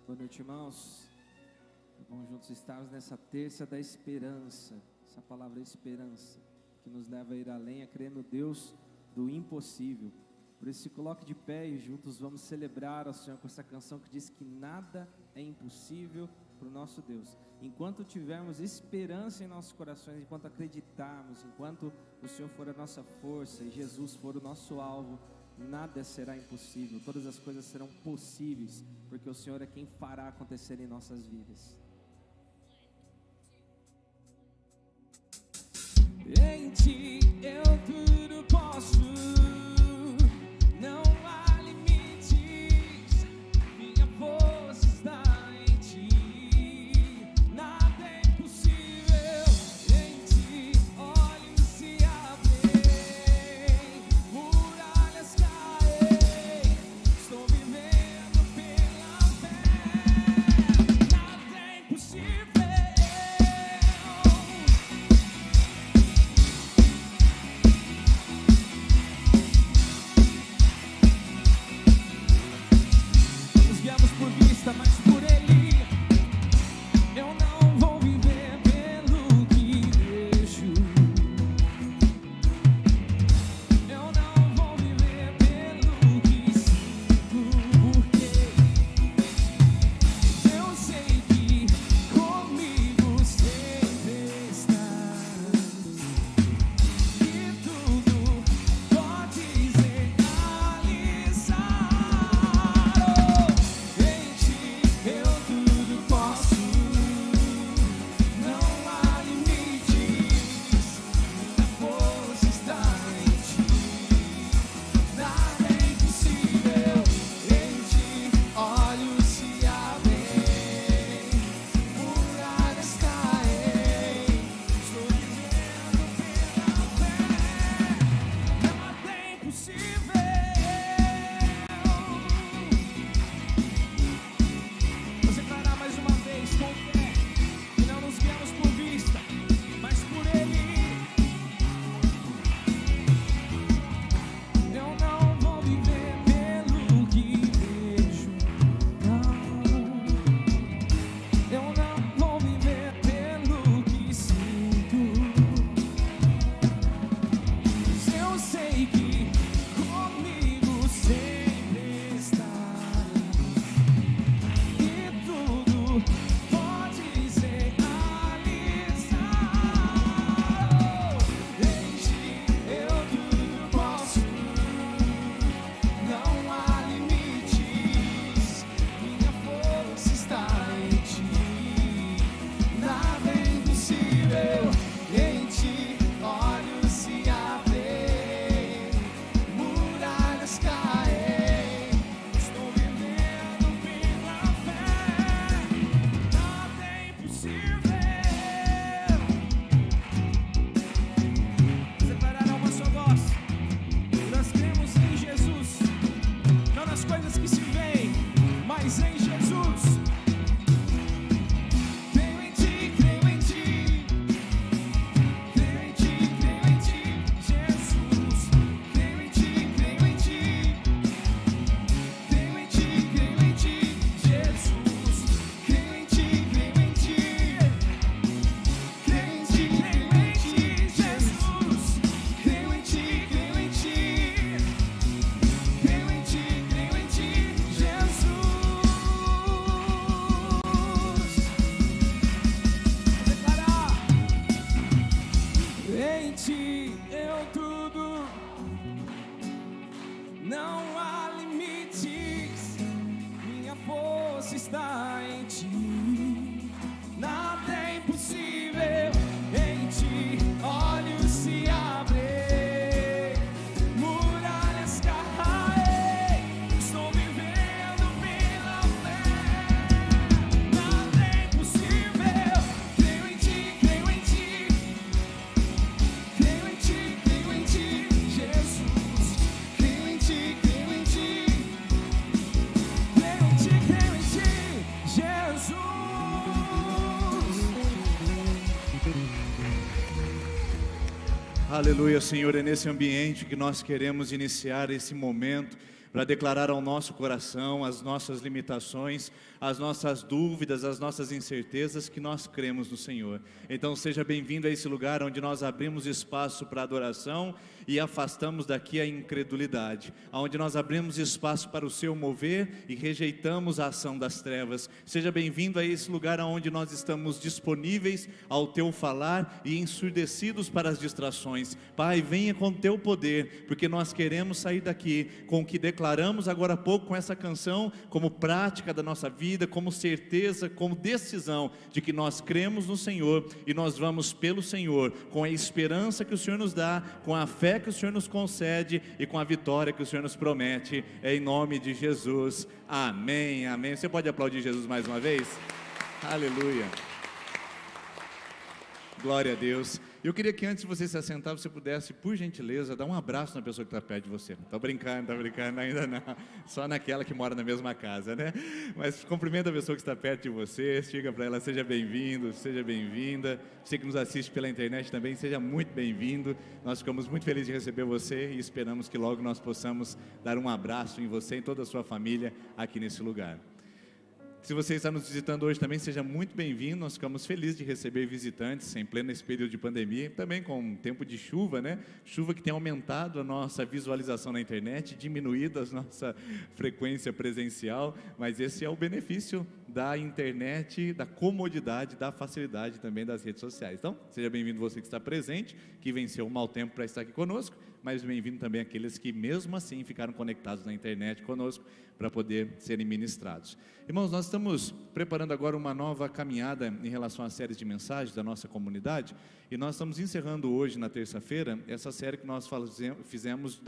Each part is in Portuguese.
Boa noite, irmãos. Vamos juntos estarmos nessa terça da esperança. Essa palavra esperança, que nos leva a ir além, a crer no Deus do impossível. Por isso, se coloque de pé e juntos vamos celebrar ao Senhor com essa canção que diz que nada é impossível para o nosso Deus. Enquanto tivermos esperança em nossos corações, enquanto acreditarmos, enquanto o Senhor for a nossa força e Jesus for o nosso alvo, nada será impossível, todas as coisas serão possíveis, porque o Senhor é quem fará acontecer em nossas vidas. Em Ti eu tudo posso, não há limites, minha força está em Ti, nada é impossível. Em Ti olhos se abrem, muralhas caem, estou vivendo pela fé, nada é impossível. Por vista, mas por Ele eu não vou viver pelo que vejo, eu não vou viver pelo que sinto, porque eu sei que comigo sempre está, e tudo pode ser realizar. Eu tudo posso, não há limites, minha força está em Ti, nada é impossível. Em Ti olhos se abrem, muralhas caem, estou vivendo pela fé, nada é impossível. Mais uma vez com fé, que não nos guiamos por vista, mas por Ele. Eu não vou viver pelo que vejo, não. Eu não vou viver pelo que sinto. Eu sei que comigo sempre está. Pode ser realizado. Em Ti eu tudo posso, não há limites, minha força está em Ti, nada é impossível. Em Ti olhos se abrem, muralhas caem, estou vivendo pela fé. Nada é impossível. Separará uma só voz. Nós cremos em Jesus, não nas coisas que se veem, mas em Jesus. Creio em Ti, creio em Ti, creio em Ti, creio em Ti, Jesus. Creio em Ti, creio em Ti, creio em Ti, creio em Ti, Jesus. Creio em Ti, creio em Ti, creio em Ti, creio em Ti, Jesus. Creio em Ti, creio em Ti, creio em Ti, creio em Ti, Jesus. Vou declarar: em Ti eu tudo, não há limites, minha força está em Ti, nada é impossível. Em Ti olhos se abrem, muralhas caem, estou vivendo pela fé, nada é impossível. Creio em Ti, creio em Ti, creio em Ti, creio em Ti, Jesus. Creio em Ti, creio em Ti, creio em Ti, creio em Ti, Jesus. Aleluia, Senhor, é nesse ambiente que nós queremos iniciar esse momento para declarar ao nosso coração as nossas limitações, as nossas dúvidas, as nossas incertezas, que nós cremos no Senhor. Então seja bem-vindo a esse lugar onde nós abrimos espaço para adoração e afastamos daqui a incredulidade, onde nós abrimos espaço para o seu mover e rejeitamos a ação das trevas. Seja bem-vindo a esse lugar onde nós estamos disponíveis ao teu falar e ensurdecidos para as distrações. Pai, venha com teu poder, porque nós queremos sair daqui com o que declaramos agora há pouco com essa canção, como prática da nossa vida, como certeza, como decisão de que nós cremos no Senhor e nós vamos pelo Senhor, com a esperança que o Senhor nos dá, com a fé que o Senhor nos concede e com a vitória que o Senhor nos promete, em nome de Jesus, amém, amém. Você pode aplaudir Jesus mais uma vez? Aleluia, glória a Deus. Eu queria que antes de você se assentar, você pudesse, por gentileza, dar um abraço na pessoa que está perto de você. Estou brincando, ainda não, só naquela que mora na mesma casa, né? Mas cumprimenta a pessoa que está perto de você, diga para ela, seja bem-vindo, seja bem-vinda. Você que nos assiste pela internet também, seja muito bem-vindo. Nós ficamos muito felizes de receber você e esperamos que logo nós possamos dar um abraço em você e em toda a sua família aqui nesse lugar. Se você está nos visitando hoje também, seja muito bem-vindo. Nós ficamos felizes de receber visitantes em pleno esse período de pandemia, também com um tempo de chuva, né? Chuva que tem aumentado a nossa visualização na internet, diminuído a nossa frequência presencial, mas esse é o benefício da internet, da comodidade, da facilidade também das redes sociais. Então, seja bem-vindo você que está presente, que venceu o mau tempo para estar aqui conosco, mas bem-vindo também aqueles que mesmo assim ficaram conectados na internet conosco para poder serem ministrados. Irmãos, nós estamos preparando agora uma nova caminhada em relação às séries de mensagens da nossa comunidade, e nós estamos encerrando hoje, na terça-feira, essa série que nós fizemos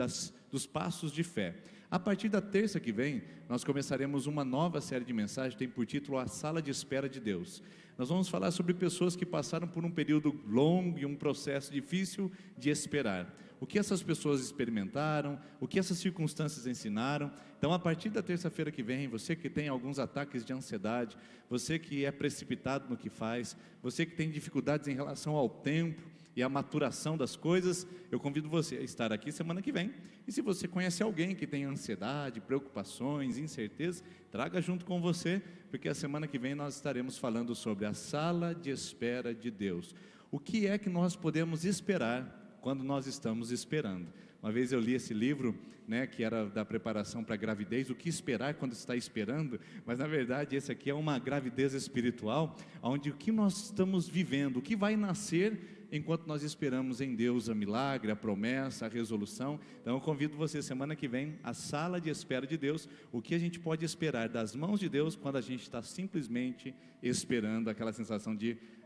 dos passos de fé. A partir da terça que vem, nós começaremos uma nova série de mensagens, tem por título A Sala de Espera de Deus. Nós vamos falar sobre pessoas que passaram por um período longo e um processo difícil de esperar. O que essas pessoas experimentaram, o que essas circunstâncias ensinaram. Então, a partir da terça-feira que vem, você que tem alguns ataques de ansiedade, você que é precipitado no que faz, você que tem dificuldades em relação ao tempo e à maturação das coisas, eu convido você a estar aqui semana que vem. E se você conhece alguém que tem ansiedade, preocupações, incertezas, traga junto com você, porque a semana que vem nós estaremos falando sobre a sala de espera de Deus. O que é que nós podemos esperar quando nós estamos esperando? Uma vez eu li esse livro, né, que era da preparação para a gravidez, o que esperar quando está esperando, mas na verdade esse aqui é uma gravidez espiritual, onde o que nós estamos vivendo, o que vai nascer enquanto nós esperamos em Deus o milagre, a promessa, a resolução. Então eu convido você semana que vem, a sala de espera de Deus, o que a gente pode esperar das mãos de Deus quando a gente está simplesmente esperando, aquela sensação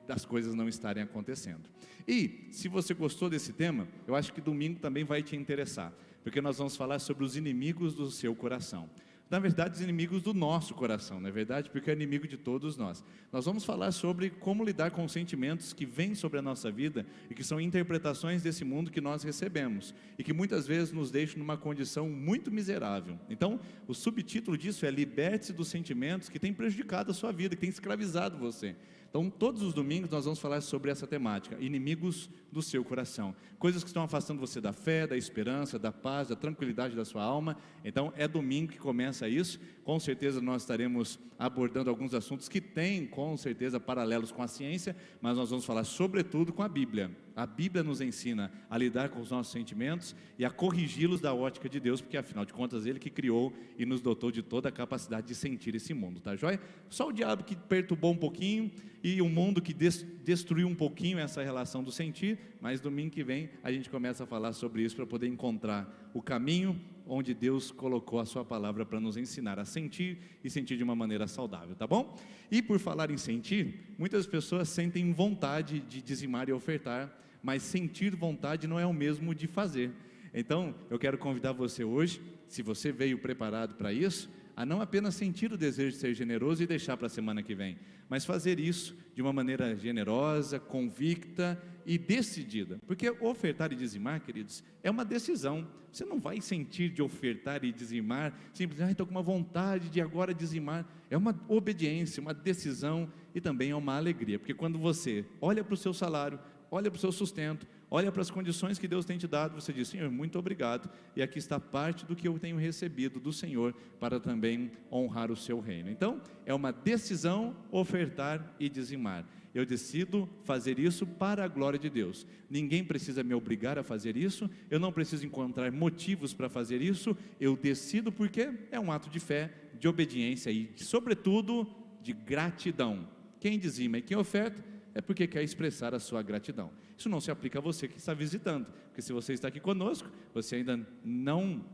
das coisas não estarem acontecendo. E se você gostou desse tema, eu acho que domingo também vai te interessar, porque nós vamos falar sobre os inimigos do seu coração. Na verdade, os inimigos do nosso coração, não é verdade? Porque é inimigo de todos nós. Nós vamos falar sobre como lidar com os sentimentos que vêm sobre a nossa vida e que são interpretações desse mundo que nós recebemos e que muitas vezes nos deixam numa condição muito miserável. Então, o subtítulo disso é liberte-se dos sentimentos que têm prejudicado a sua vida, que têm escravizado você. Então, todos os domingos nós vamos falar sobre essa temática, inimigos do seu coração, coisas que estão afastando você da fé, da esperança, da paz, da tranquilidade da sua alma. Então, é domingo que começa isso. Com certeza nós estaremos abordando alguns assuntos que têm, com certeza, paralelos com a ciência, mas nós vamos falar sobretudo com a Bíblia. A Bíblia nos ensina a lidar com os nossos sentimentos e a corrigi-los da ótica de Deus, porque afinal de contas Ele que criou e nos dotou de toda a capacidade de sentir esse mundo, tá joia? Só o diabo que perturbou um pouquinho e o mundo que destruiu um pouquinho essa relação do sentir, mas domingo que vem a gente começa a falar sobre isso para poder encontrar o caminho onde Deus colocou a sua palavra para nos ensinar a sentir e sentir de uma maneira saudável, tá bom? E por falar em sentir, muitas pessoas sentem vontade de dizimar e ofertar, mas sentir vontade não é o mesmo de fazer. Então, eu quero convidar você hoje, se você veio preparado para isso, a não apenas sentir o desejo de ser generoso e deixar para a semana que vem, mas fazer isso de uma maneira generosa, convicta e decidida, porque ofertar e dizimar, queridos, é uma decisão. Você não vai sentir de ofertar e dizimar simplesmente, estou com uma vontade de agora dizimar. É uma obediência, uma decisão e também é uma alegria, porque quando você olha para o seu salário, olha para o seu sustento, olha para as condições que Deus tem te dado, você diz: Senhor, muito obrigado, e aqui está parte do que eu tenho recebido do Senhor, para também honrar o seu reino. Então, é uma decisão ofertar e dizimar. Eu decido fazer isso para a glória de Deus. Ninguém precisa me obrigar a fazer isso, eu não preciso encontrar motivos para fazer isso, eu decido porque é um ato de fé, de obediência e, sobretudo, de gratidão. Quem dizima e quem oferta é porque quer expressar a sua gratidão. Isso não se aplica a você que está visitando, porque se você está aqui conosco, você ainda não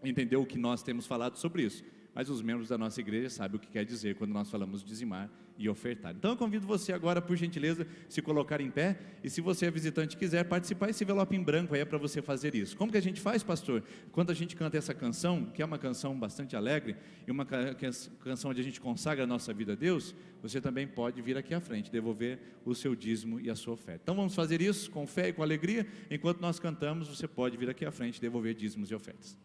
entendeu o que nós temos falado sobre isso. Mas os membros da nossa igreja sabem o que quer dizer quando nós falamos dizimar e ofertar. Então eu convido você agora, por gentileza, se colocar em pé, e se você é visitante e quiser participar, esse envelope em branco aí é para você fazer isso. Como que a gente faz, pastor? Quando a gente canta essa canção, que é uma canção bastante alegre, e uma canção onde a gente consagra a nossa vida a Deus, você também pode vir aqui à frente, devolver o seu dízimo e a sua oferta. Então vamos fazer isso com fé e com alegria. Enquanto nós cantamos, você pode vir aqui à frente, devolver dízimos e ofertas.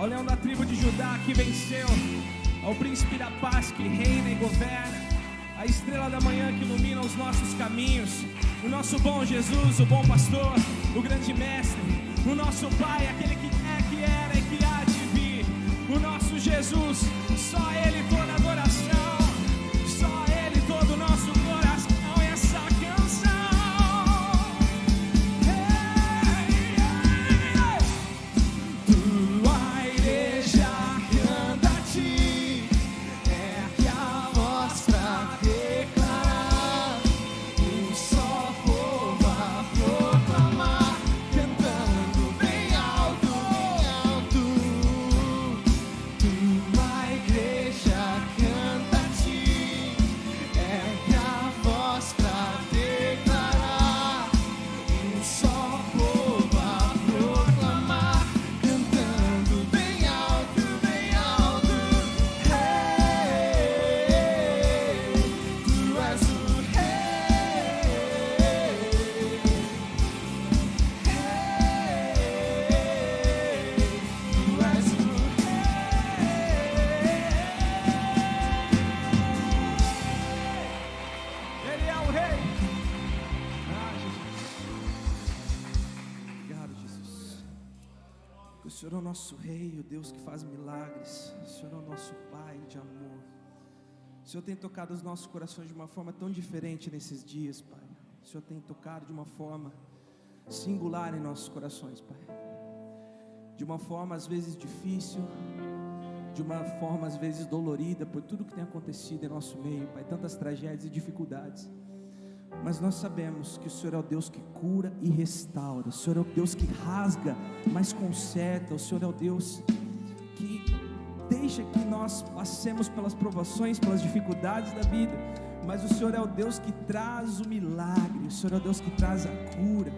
Leão da tribo de Judá que venceu, ao príncipe da paz que reina e governa, a estrela da manhã que ilumina os nossos caminhos, o nosso bom Jesus, o bom pastor, o grande mestre, o nosso Pai, aquele que é, que era e que há de vir, o nosso Jesus, só Ele toda adoração, só Ele todo o nosso coração e essa canção. Tua igreja canta a Ti, ergue a voz pra declarar, um só povo a proclamar, cantando bem alto, bem alto. Tua igreja canta a Ti, ergue a voz pra declarar, um só povo a proclamar, cantando bem alto, bem alto. Tu és o Ele é o Rei. Ah, Jesus. Obrigado, Jesus. O Senhor é o nosso Rei, o Deus que faz milagres. O Senhor é o nosso Pai de amor. O Senhor tem tocado os nossos corações de uma forma tão diferente nesses dias, Pai. O Senhor tem tocado de uma forma singular em nossos corações, Pai. De uma forma às vezes difícil, de uma forma às vezes dolorida por tudo que tem acontecido em nosso meio, Pai, tantas tragédias e dificuldades. Mas nós sabemos que o Senhor é o Deus que cura e restaura, o Senhor é o Deus que rasga, mas conserta, o Senhor é o Deus que deixa que nós passemos pelas provações, pelas dificuldades da vida, mas o Senhor é o Deus que traz o milagre, o Senhor é o Deus que traz a cura,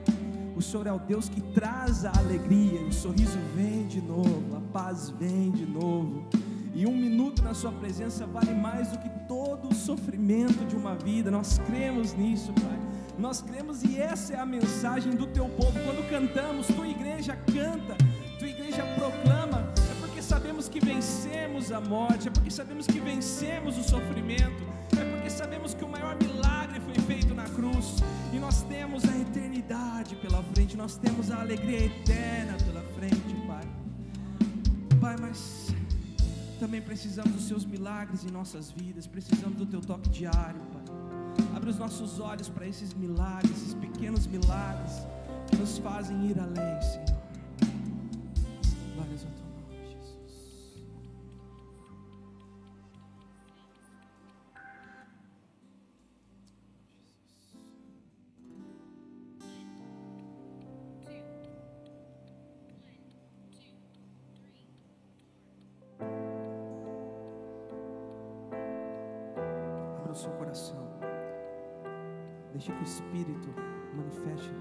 o Senhor é o Deus que traz a alegria, o sorriso vem de novo, a paz vem de novo, e um minuto na sua presença vale mais do que todo o sofrimento de uma vida. Nós cremos nisso, Pai, nós cremos, e essa é a mensagem do teu povo. Quando cantamos, tua igreja canta, tua igreja proclama, é porque sabemos que vencemos a morte, é porque sabemos que vencemos o sofrimento, é porque sabemos que o maior milagre foi feito na cruz, e nós temos a eternidade pela frente, nós temos a alegria eterna pela frente, Pai. Pai, mas também precisamos dos seus milagres em nossas vidas, precisamos do teu toque diário, Pai. Abre os nossos olhos para esses milagres, esses pequenos milagres que nos fazem ir além, Senhor. Glórias ao teu nome, Jesus. Abra o seu coração, deixe que o Espírito manifeste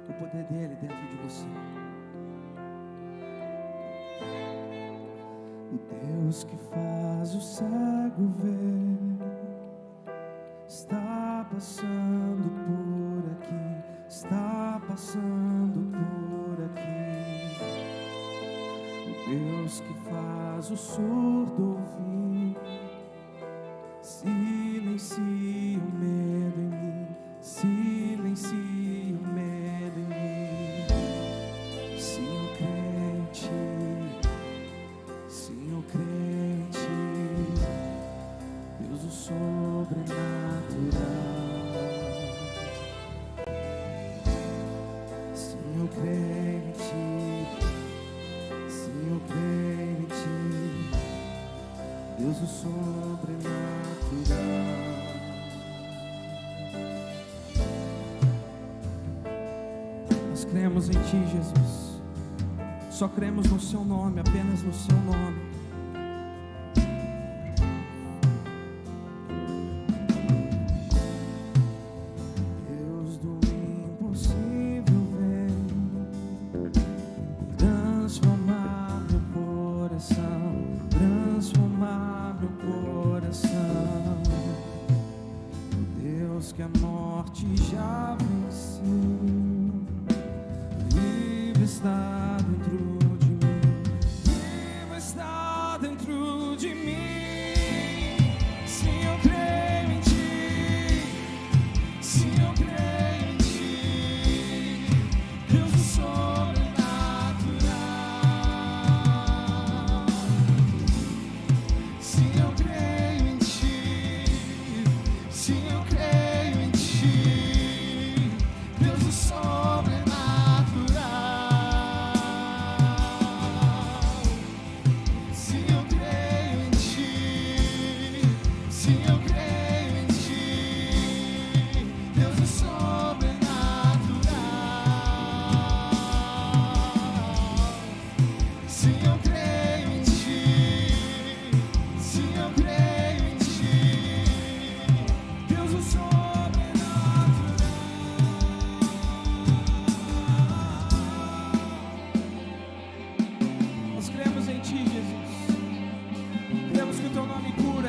o poder dele dentro de você. O Deus que faz o cego ver está passando por aqui, está passando por aqui. O Deus que faz o surdo ouvir, silencia o medo em mim, silencia o medo em mim. Sim, o crente, sim, o crente, Deus o sobrenatural. Sim, o crente, sim, o crente, Deus o sobrenatural. Nós cremos em Ti, Jesus. Só cremos no Seu nome, apenas no Seu nome. Deus do impossível vem transformar meu coração, transformar meu coração. O Deus que a morte já venceu, vive está dentro de mim, vive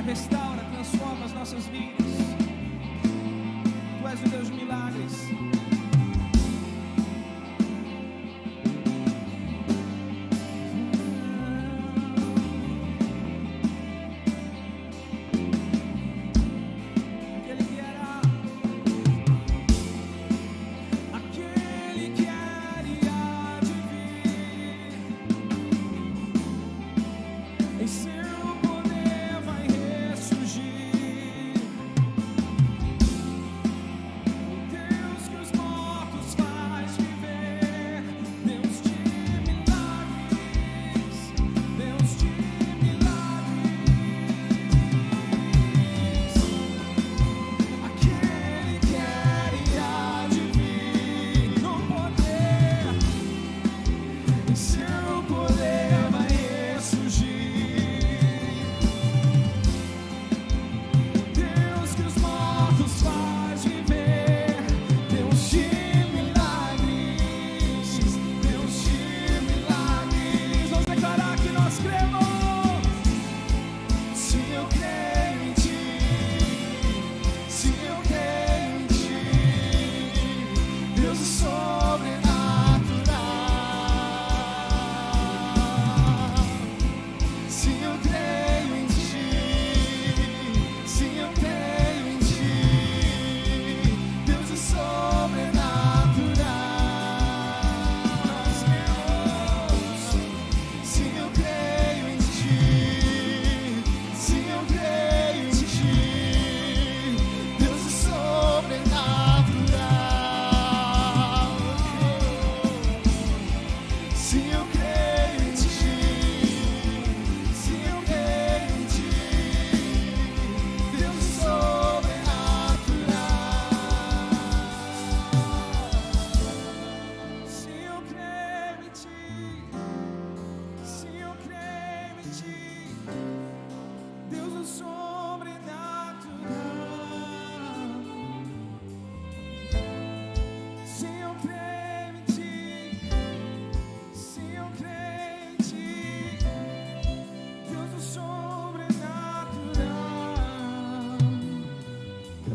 Restaura, transforma as nossas vidas. Tu és o Deus de milagres.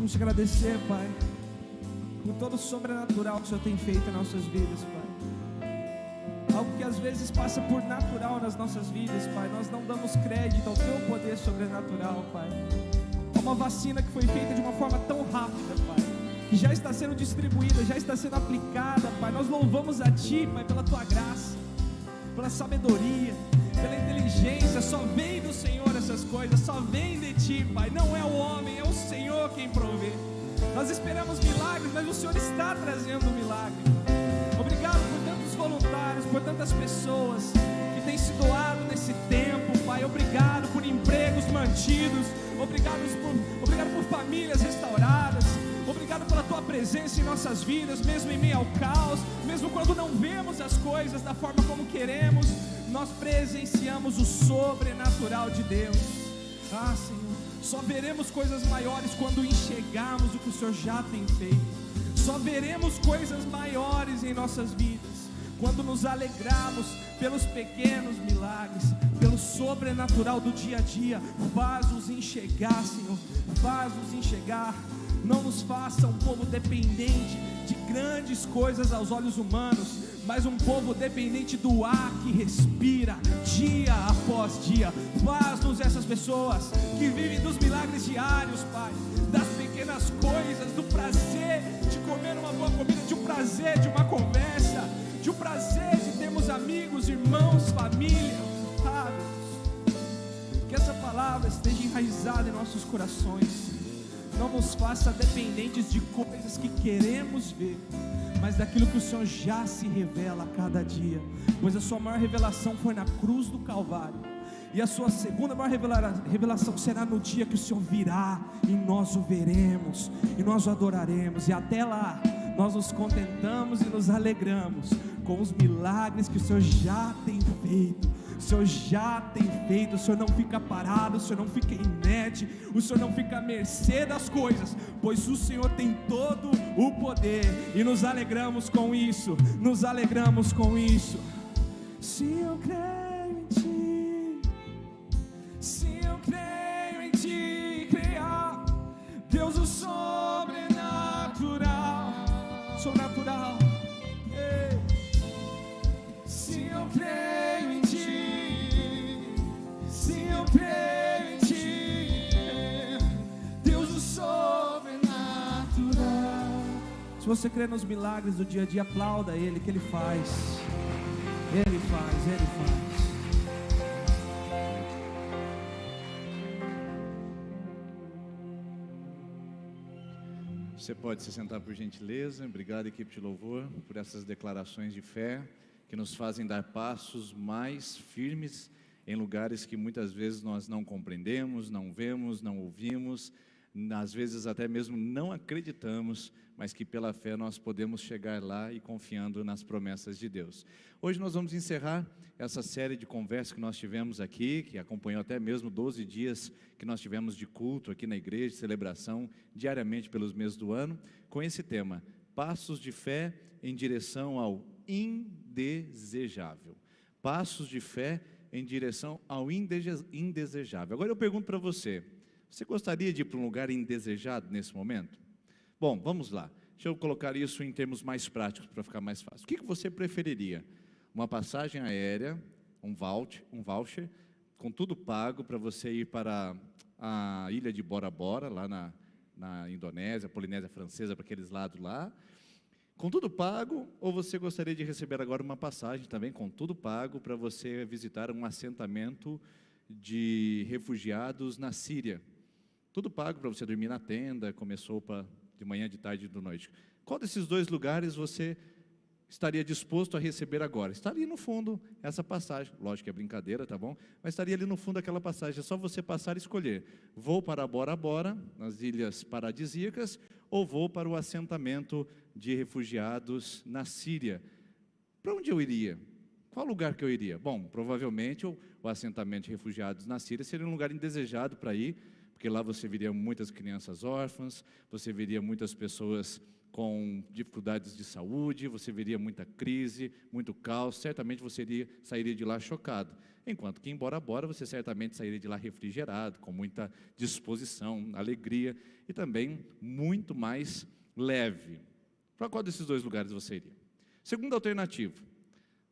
Te agradecer, Pai, por todo o sobrenatural que o Senhor tem feito em nossas vidas, Pai. Algo que às vezes passa por natural nas nossas vidas, Pai. Nós não damos crédito ao Teu poder sobrenatural, Pai. É uma vacina que foi feita de uma forma tão rápida, Pai, que já está sendo distribuída, já está sendo aplicada, Pai. Nós louvamos a Ti, Pai, pela Tua graça, pela sabedoria, pela inteligência. Só vem do Senhor essas coisas, só vem de Ti, Pai. Não é o homem, é o Senhor quem provê. Nós esperamos milagres, mas o Senhor está trazendo um milagre. Obrigado por tantos voluntários, por tantas pessoas que têm se doado nesse tempo, Pai. Obrigado por empregos mantidos, obrigado por famílias restauradas. Obrigado pela Tua presença em nossas vidas, mesmo em meio ao caos, mesmo quando não vemos as coisas da forma como queremos, nós presenciamos o sobrenatural de Deus. Ah, Senhor, só veremos coisas maiores quando enxergarmos o que o Senhor já tem feito. Só veremos coisas maiores em nossas vidas quando nos alegrarmos pelos pequenos milagres, pelo sobrenatural do dia a dia. Faz-nos enxergar, Senhor, faz-nos enxergar. Não nos faça um povo dependente de grandes coisas aos olhos humanos, mas um povo dependente do ar que respira dia após dia. Faz-nos essas pessoas que vivem dos milagres diários, Pai, das pequenas coisas, do prazer de comer uma boa comida, de um prazer de uma conversa, de um prazer de termos amigos, irmãos, família. Ah, Deus, que essa palavra esteja enraizada em nossos corações. não nos faça dependentes de coisas que queremos ver, mas daquilo que o Senhor já se revela a cada dia, pois a sua maior revelação foi na cruz do Calvário, e a sua segunda maior revelação será no dia que o Senhor virá, e nós o veremos, e nós o adoraremos, e até lá, nós nos contentamos e nos alegramos com os milagres que o Senhor já tem feito. O Senhor já tem feito, o Senhor não fica parado, o Senhor não fica inerte, o Senhor não fica à mercê das coisas, pois o Senhor tem todo o poder, e nos alegramos com isso, nos alegramos com isso. Se eu creio em Ti, se eu creio em Ti, creia, Deus o sobrenatural, sobrenatural. Se eu creio em Ti, se eu creio em Ti, Deus o sobrenatural. Se você crê nos milagres do dia a dia, aplauda Ele, que Ele faz. Ele faz, Ele faz. Você pode se sentar por gentileza. Obrigado, equipe de louvor, por essas declarações de fé que nos fazem dar passos mais firmes em lugares que muitas vezes nós não compreendemos, não vemos, não ouvimos, às vezes até mesmo não acreditamos, mas que pela fé nós podemos chegar lá e confiando nas promessas de Deus. Hoje nós vamos encerrar essa série de conversas que nós tivemos aqui, que acompanhou até mesmo 12 dias que nós tivemos de culto aqui na igreja, de celebração diariamente pelos meses do ano, com esse tema: passos de fé em direção ao indesejável. Passos de fé em direção ao indesejável. Agora eu pergunto para você: você gostaria de ir para um lugar indesejado nesse momento? Bom, vamos lá. Deixa eu colocar isso em termos mais práticos para ficar mais fácil. O que você preferiria? Uma passagem aérea, um voucher, com tudo pago para você ir para a ilha de Bora Bora, lá na Indonésia, Polinésia Francesa, para aqueles lados lá, com tudo pago, ou você gostaria de receber agora uma passagem também com tudo pago para você visitar um assentamento de refugiados na Síria? Tudo pago para você dormir na tenda, comer sopa de manhã, de tarde e de noite. Qual desses dois lugares você estaria disposto a receber agora? Está ali no fundo essa passagem, lógico que é brincadeira, tá bom? Mas estaria ali no fundo aquela passagem, é só você passar e escolher: vou para Bora Bora, nas ilhas paradisíacas, ou vou para o assentamento de refugiados na Síria. Para onde eu iria? Qual lugar que eu iria? Bom, provavelmente o assentamento de refugiados na Síria seria um lugar indesejado para ir, porque lá você veria muitas crianças órfãs, você veria muitas pessoas com dificuldades de saúde, você veria muita crise, muito caos, certamente você sairia de lá chocado. Enquanto que em Bora Bora você certamente sairia de lá refrigerado, com muita disposição, alegria e também muito mais leve. Para qual desses dois lugares você iria? Segunda alternativa: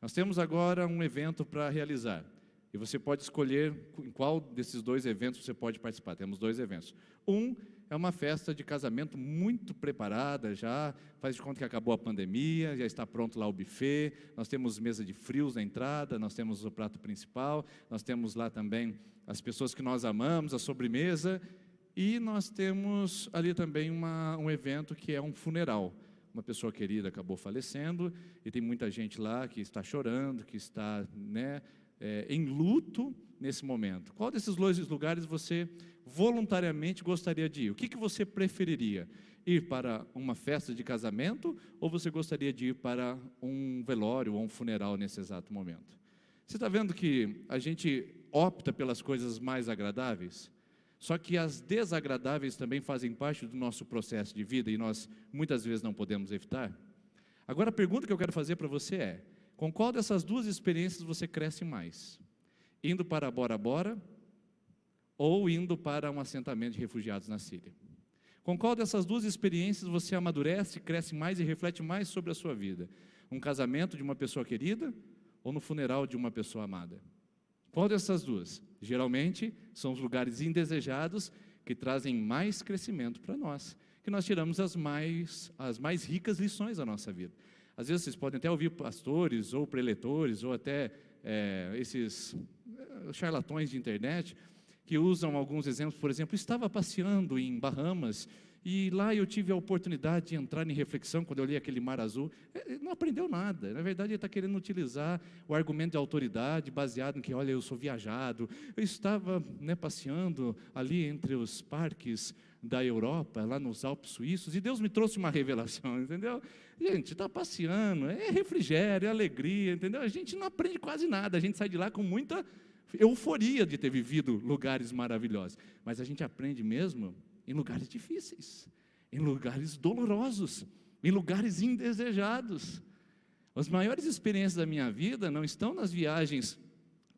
nós temos agora um evento para realizar, e você pode escolher em qual desses dois eventos você pode participar. Temos dois eventos. Um é uma festa de casamento muito preparada, já faz de conta que acabou a pandemia, já está pronto lá o buffet, nós temos mesa de frios na entrada, nós temos o prato principal, nós temos lá também as pessoas que nós amamos, a sobremesa, e nós temos ali também um evento que é um funeral. Uma pessoa querida acabou falecendo, e tem muita gente lá que está chorando, que está, em luto nesse momento. Qual desses dois lugares você voluntariamente gostaria de ir? O que você preferiria? Ir para uma festa de casamento, ou você gostaria de ir para um velório ou um funeral nesse exato momento? Você está vendo que a gente opta pelas coisas mais agradáveis? Só que as desagradáveis também fazem parte do nosso processo de vida, e nós muitas vezes não podemos evitar. Agora a pergunta que eu quero fazer para você é: com qual dessas duas experiências você cresce mais? Indo para Bora Bora ou indo para um assentamento de refugiados na Síria? Com qual dessas duas experiências você amadurece, cresce mais e reflete mais sobre a sua vida? Um casamento de uma pessoa querida ou no funeral de uma pessoa amada? Qual dessas duas? Geralmente são os lugares indesejados que trazem mais crescimento para nós, que nós tiramos as mais ricas lições da nossa vida. Às vezes vocês podem até ouvir pastores ou preletores ou até esses charlatões de internet que usam alguns exemplos. Por exemplo, estava passeando em Bahamas, e lá eu tive a oportunidade de entrar em reflexão, quando eu li aquele mar azul. Não aprendeu nada, na verdade ele está querendo utilizar o argumento de autoridade, baseado em que, olha, eu sou viajado, eu estava passeando ali entre os parques da Europa, lá nos Alpes suíços, e Deus me trouxe uma revelação, entendeu? Gente, está passeando, é refrigério, é alegria, entendeu? A gente não aprende quase nada, a gente sai de lá com muita euforia de ter vivido lugares maravilhosos, mas a gente aprende mesmo em lugares difíceis, em lugares dolorosos, em lugares indesejados. As maiores experiências da minha vida não estão nas viagens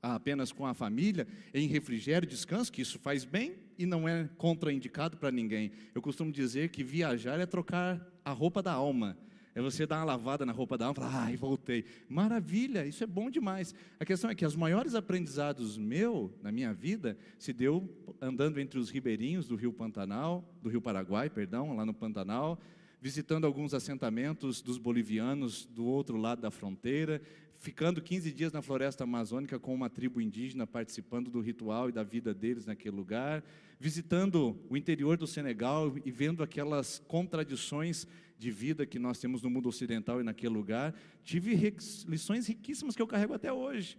apenas com a família, em refrigério, descanso, que isso faz bem e não é contraindicado para ninguém. Eu costumo dizer que viajar é trocar a roupa da alma. É você dar uma lavada na roupa da alma e falar, ai, voltei. Maravilha, isso é bom demais. A questão é que os maiores aprendizados na minha vida, se deu andando entre os ribeirinhos do Rio Paraguai, lá no Pantanal, visitando alguns assentamentos dos bolivianos do outro lado da fronteira, ficando 15 dias na floresta amazônica com uma tribo indígena, participando do ritual e da vida deles naquele lugar, visitando o interior do Senegal e vendo aquelas contradições de vida que nós temos no mundo ocidental e naquele lugar. Tive lições riquíssimas que eu carrego até hoje.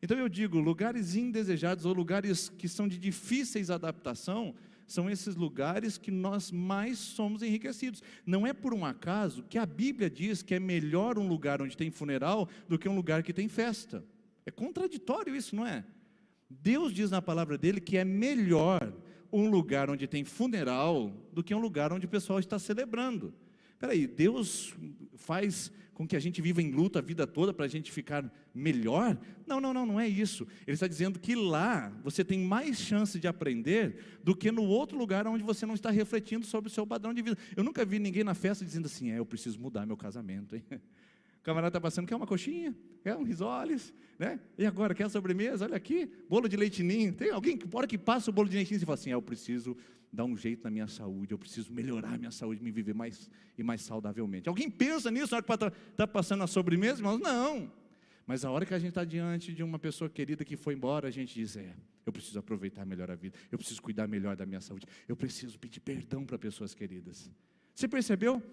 Então eu digo, lugares indesejados ou lugares que são de difíceis adaptação, são esses lugares que nós mais somos enriquecidos. Não é por um acaso que a Bíblia diz que é melhor um lugar onde tem funeral do que um lugar que tem festa. É contraditório isso, não é? Deus diz na palavra dele que é melhor um lugar onde tem funeral do que um lugar onde o pessoal está celebrando. Espera aí, Deus faz com que a gente viva em luta a vida toda para a gente ficar melhor? Não é isso. Ele está dizendo que lá você tem mais chance de aprender do que no outro lugar onde você não está refletindo sobre o seu padrão de vida. Eu nunca vi ninguém na festa dizendo assim, eu preciso mudar meu casamento, hein? O camarada está passando, quer uma coxinha, quer um risoles, né? E agora, quer a sobremesa? Olha aqui, bolo de leite ninho. Tem alguém que, hora que passa o bolo de leite ninho, você fala assim, eu preciso dar um jeito na minha saúde, eu preciso melhorar a minha saúde, me viver mais e mais saudavelmente. Alguém pensa nisso na hora que está passando a sobremesa, irmãos? Não. Mas a hora que a gente está diante de uma pessoa querida que foi embora, a gente diz, eu preciso aproveitar melhor a vida, eu preciso cuidar melhor da minha saúde, eu preciso pedir perdão para pessoas queridas. Você percebeu?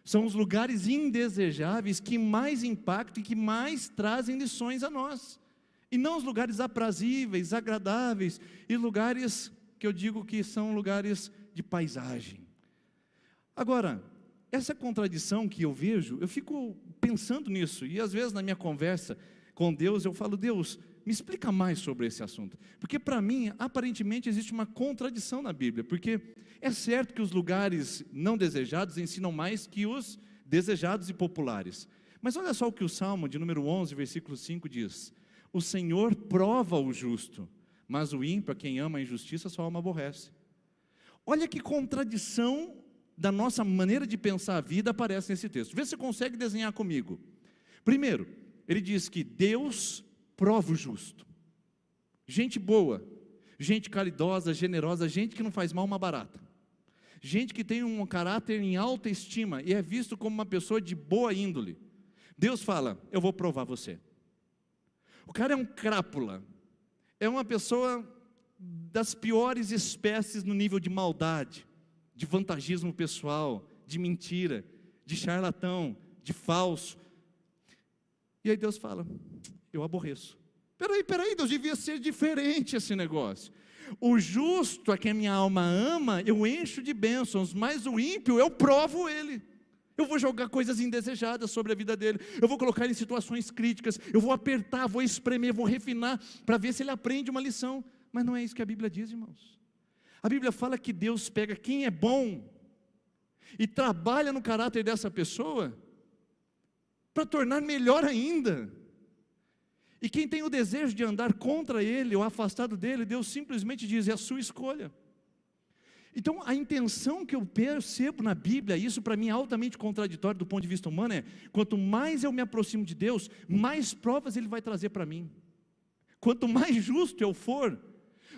São os lugares indesejáveis que mais impactam e que mais trazem lições a nós. E não os lugares aprazíveis, agradáveis, e lugares que eu digo que são lugares de paisagem. Agora, essa contradição que eu vejo, eu fico pensando nisso, e às vezes na minha conversa com Deus, eu falo, Deus, me explica mais sobre esse assunto. Porque para mim, aparentemente, existe uma contradição na Bíblia, porque é certo que os lugares não desejados ensinam mais que os desejados e populares. Mas olha só o que o Salmo de número 11, versículo 5 diz, o Senhor prova o justo, mas o ímpio, a quem ama a injustiça, sua alma aborrece. Olha que contradição da nossa maneira de pensar a vida aparece nesse texto. Vê se você consegue desenhar comigo. Primeiro, ele diz que Deus prova o justo. Gente boa, gente caridosa, generosa, gente que não faz mal uma barata. Gente que tem um caráter em alta estima e é visto como uma pessoa de boa índole. Deus fala, eu vou provar você. O cara é um crápula, é uma pessoa das piores espécies no nível de maldade, de vantagismo pessoal, de mentira, de charlatão, de falso. E aí Deus fala, eu aborreço. Peraí, Deus, devia ser diferente esse negócio. O justo, a quem a minha alma ama, eu encho de bênçãos, mas o ímpio, eu provo ele. Eu vou jogar coisas indesejadas sobre a vida dele, eu vou colocar ele em situações críticas, eu vou apertar, vou espremer, vou refinar, para ver se ele aprende uma lição. Mas não é isso que a Bíblia diz, irmãos. A Bíblia fala que Deus pega quem é bom e trabalha no caráter dessa pessoa para tornar melhor ainda. E quem tem o desejo de andar contra ele ou afastado dele, Deus simplesmente diz, é a sua escolha. Então a intenção que eu percebo na Bíblia, isso para mim é altamente contraditório do ponto de vista humano, é, quanto mais eu me aproximo de Deus, mais provas Ele vai trazer para mim. Quanto mais justo eu for,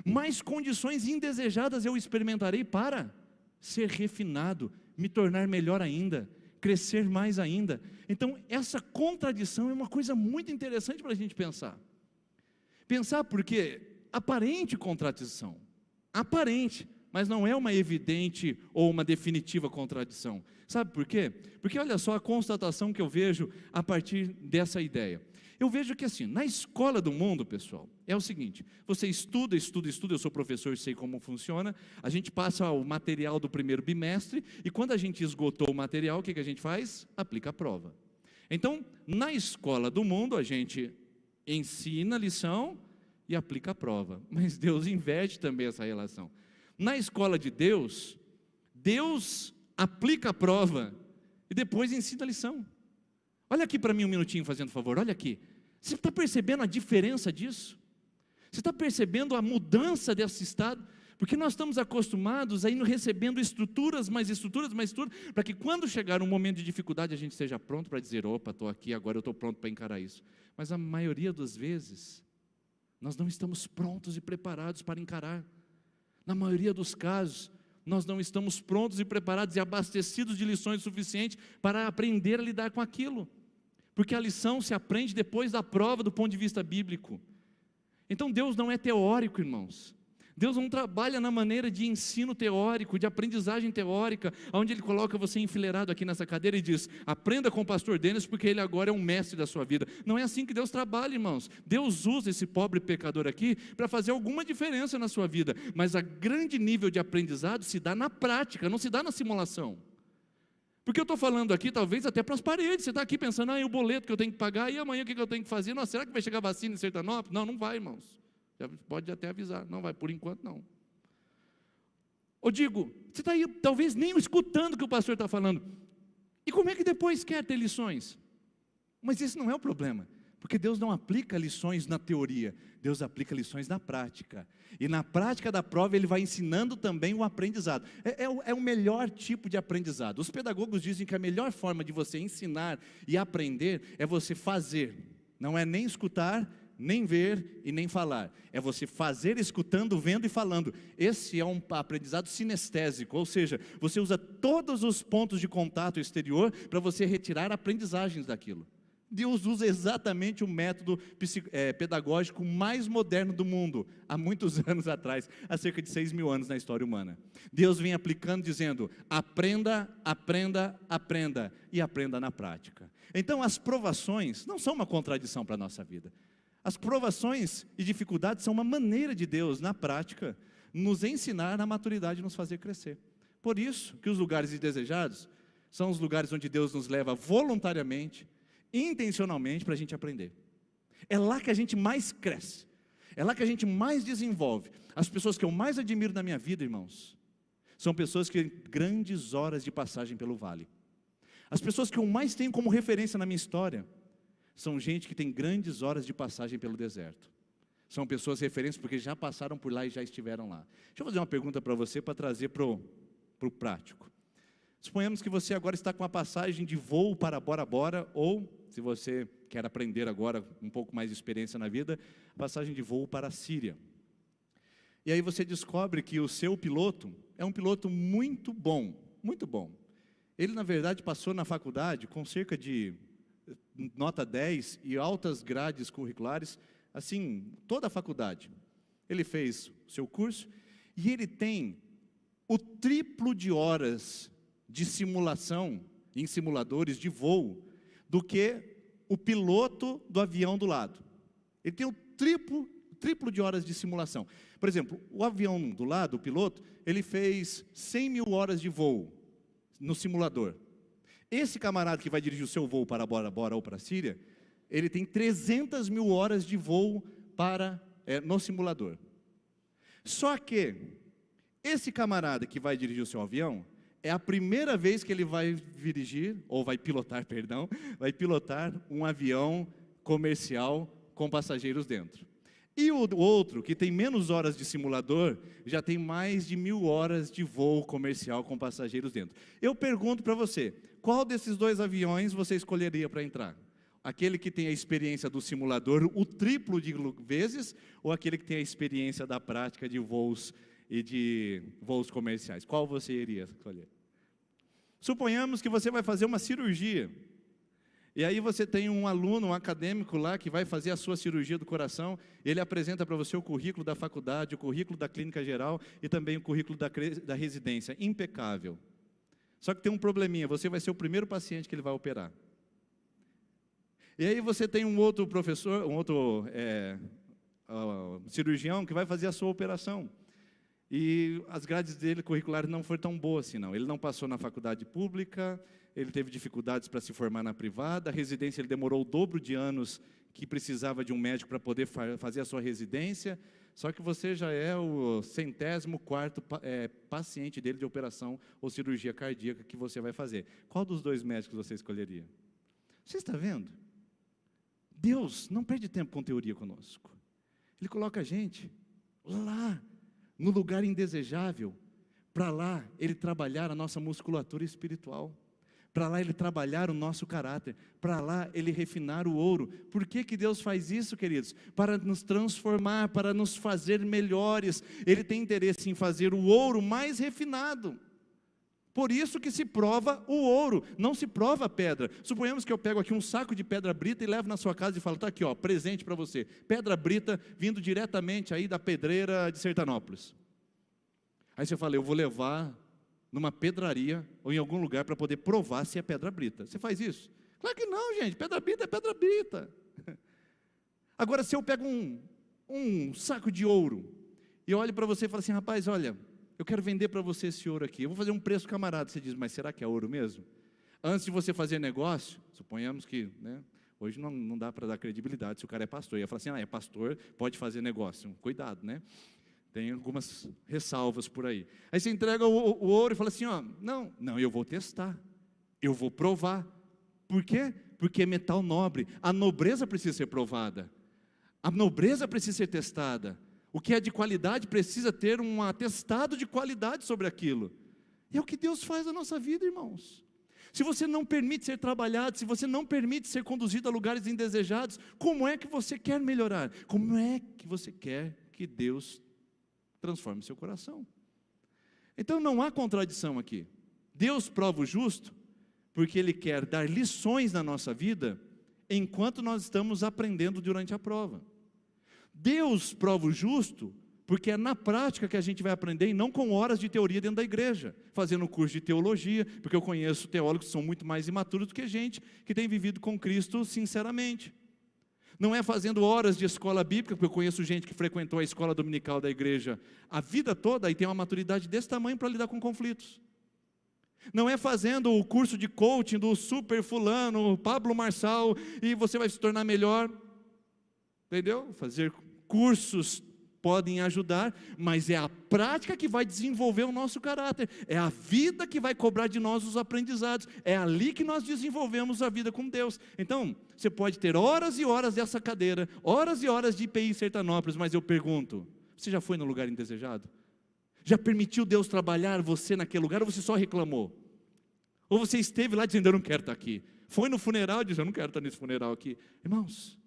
mais condições indesejadas eu experimentarei para ser refinado, me tornar melhor ainda, crescer mais ainda. Então essa contradição é uma coisa muito interessante para a gente pensar. Pensar porque aparente contradição. Aparente, mas não é uma evidente ou uma definitiva contradição. Sabe por quê? Porque olha só a constatação que eu vejo a partir dessa ideia. Eu vejo que assim, na escola do mundo, pessoal, é o seguinte: você estuda, eu sou professor, sei como funciona, a gente passa o material do primeiro bimestre, e quando a gente esgotou o material, o que a gente faz? Aplica a prova. Então, na escola do mundo, a gente ensina a lição e aplica a prova, mas Deus inverte também essa relação. Na escola de Deus, Deus aplica a prova e depois ensina a lição. Olha aqui para mim um minutinho, fazendo favor, olha aqui. Você está percebendo a diferença disso? Você está percebendo a mudança desse estado? Porque nós estamos acostumados a ir recebendo estruturas, para que quando chegar um momento de dificuldade, a gente esteja pronto para dizer: opa, estou aqui, agora eu estou pronto para encarar isso. Mas a maioria das vezes, nós não estamos prontos e preparados para encarar. Na maioria dos casos, nós não estamos prontos e preparados e abastecidos de lições suficientes para aprender a lidar com aquilo. Porque a lição se aprende depois da prova do ponto de vista bíblico. Então Deus não é teórico, irmãos. Deus não trabalha na maneira de ensino teórico, de aprendizagem teórica, onde Ele coloca você enfileirado aqui nessa cadeira e diz: aprenda com o pastor Denis, porque ele agora é um mestre da sua vida. Não é assim que Deus trabalha, irmãos. Deus usa esse pobre pecador aqui para fazer alguma diferença na sua vida, mas a grande nível de aprendizado se dá na prática, não se dá na simulação. Porque eu estou falando aqui, talvez até para as paredes. Você está aqui pensando: o boleto que eu tenho que pagar, e amanhã o que eu tenho que fazer? Nossa, será que vai chegar vacina em Sertanópolis? Não, não vai, irmãos. Já pode até avisar: não vai, por enquanto não. Eu digo, você está aí talvez nem escutando o que o pastor está falando. E como é que depois quer ter lições? Mas esse não é o problema, porque Deus não aplica lições na teoria, Deus aplica lições na prática. E na prática da prova Ele vai ensinando também o aprendizado. É o melhor tipo de aprendizado. Os pedagogos dizem que a melhor forma de você ensinar e aprender é você fazer. Não é nem escutar, nem ver e nem falar. É você fazer, escutando, vendo e falando. Esse é um aprendizado sinestésico, ou seja, você usa todos os pontos de contato exterior para você retirar aprendizagens daquilo. Deus usa exatamente o método pedagógico mais moderno do mundo, há muitos anos atrás, há cerca de 6.000 anos na história humana. Deus vem aplicando, dizendo: aprenda, aprenda, aprenda, e aprenda na prática. Então as provações não são uma contradição para a nossa vida. As provações e dificuldades são uma maneira de Deus, na prática, nos ensinar na maturidade e nos fazer crescer. Por isso que os lugares indesejados são os lugares onde Deus nos leva voluntariamente, intencionalmente, para a gente aprender. É lá que a gente mais cresce, é lá que a gente mais desenvolve. As pessoas que eu mais admiro na minha vida, irmãos, são pessoas que têm grandes horas de passagem pelo vale. As pessoas que eu mais tenho como referência na minha história são gente que tem grandes horas de passagem pelo deserto. São pessoas referências porque já passaram por lá e já estiveram lá. Deixa eu fazer uma pergunta para você, para trazer para o prático. Suponhamos que você agora está com a passagem de voo para Bora Bora, ou, se você quer aprender agora um pouco mais de experiência na vida, passagem de voo para a Síria. E aí você descobre que o seu piloto é um piloto muito bom, muito bom. Ele, na verdade, passou na faculdade com cerca de nota 10 e altas grades curriculares, assim, toda a faculdade. Ele fez o seu curso e ele tem o triplo de horas de simulação, em simuladores de voo, do que o piloto do avião do lado. Ele tem o triplo de horas de simulação. Por exemplo, o avião do lado, o piloto, ele fez 100.000 horas de voo no simulador. Esse camarada que vai dirigir o seu voo para Bora Bora ou para a Síria, ele tem 300.000 horas de voo no simulador. Só que esse camarada que vai dirigir o seu avião, é a primeira vez que ele vai dirigir, ou vai pilotar um avião comercial com passageiros dentro. E o outro, que tem menos horas de simulador, já tem mais de 1.000 horas de voo comercial com passageiros dentro. Eu pergunto para você, qual desses dois aviões você escolheria para entrar? Aquele que tem a experiência do simulador o triplo de vezes, ou aquele que tem a experiência da prática de voos e de voos comerciais? Qual você iria escolher? Suponhamos que você vai fazer uma cirurgia, E aí você tem um aluno, um acadêmico lá, que vai fazer a sua cirurgia do coração, ele apresenta para você o currículo da faculdade, o currículo da clínica geral e também o currículo da residência, impecável. Só que tem um probleminha, você vai ser o primeiro paciente que ele vai operar. E aí você tem um outro professor, cirurgião que vai fazer a sua operação. E as grades dele curriculares não foram tão boas assim, não. Ele não passou na faculdade pública, ele teve dificuldades para se formar na privada, a residência ele demorou o dobro de anos que precisava de um médico para poder fazer a sua residência, só que você já é o 104º paciente dele de operação ou cirurgia cardíaca que você vai fazer. Qual dos dois médicos você escolheria? Você está vendo? Deus não perde tempo com teoria conosco. Ele coloca a gente lá, no lugar indesejável, para lá Ele trabalhar a nossa musculatura espiritual, para lá Ele trabalhar o nosso caráter, para lá Ele refinar o ouro. Por que Deus faz isso, queridos? Para nos transformar, para nos fazer melhores. Ele tem interesse em fazer o ouro mais refinado. Por isso que se prova o ouro, não se prova a pedra. Suponhamos que eu pego aqui um saco de pedra brita e levo na sua casa e falo, está aqui, ó, presente para você. Pedra brita vindo diretamente aí da pedreira de Sertanópolis. Aí você fala, eu vou levar numa pedraria ou em algum lugar para poder provar se é pedra brita. Você faz isso? Claro que não, gente, pedra brita é pedra brita. Agora, se eu pego um saco de ouro e eu olho para você e falo assim, rapaz, olha, eu quero vender para você esse ouro aqui, eu vou fazer um preço camarada. Você diz, mas será que é ouro mesmo? Antes de você fazer negócio, suponhamos que, né, hoje não dá para dar credibilidade se o cara é pastor. Eu ia falar assim, é pastor, pode fazer negócio. Cuidado, né? Tem algumas ressalvas por aí. Aí você entrega o ouro e fala assim, ó, não, eu vou testar, eu vou provar. Por quê? Porque é metal nobre, a nobreza precisa ser provada, a nobreza precisa ser testada. O que é de qualidade precisa ter um atestado de qualidade sobre aquilo. E é o que Deus faz na nossa vida, irmãos. Se você não permite ser trabalhado, se você não permite ser conduzido a lugares indesejados, como é que você quer melhorar? Como é que você quer que Deus transforme seu coração? Então não há contradição aqui. Deus prova o justo, porque Ele quer dar lições na nossa vida, enquanto nós estamos aprendendo durante a prova. Deus prova o justo, porque é na prática que a gente vai aprender, e não com horas de teoria dentro da igreja, fazendo um curso de teologia, porque eu conheço teólogos que são muito mais imaturos do que gente que tem vivido com Cristo sinceramente. Não é fazendo horas de escola bíblica, porque eu conheço gente que frequentou a escola dominical da igreja a vida toda e tem uma maturidade desse tamanho para lidar com conflitos. Não é fazendo o curso de coaching do super fulano, Pablo Marçal, e você vai se tornar melhor. Entendeu? Fazer cursos podem ajudar, mas é a prática que vai desenvolver o nosso caráter, é a vida que vai cobrar de nós os aprendizados, é ali que nós desenvolvemos a vida com Deus. Então, você pode ter horas e horas dessa cadeira, horas e horas de IPI em Sertanópolis, mas eu pergunto, você já foi no lugar indesejado? Já permitiu Deus trabalhar você naquele lugar, ou você só reclamou? Ou você esteve lá dizendo, eu não quero estar aqui? Foi no funeral e disse, eu não quero estar nesse funeral aqui. Irmãos,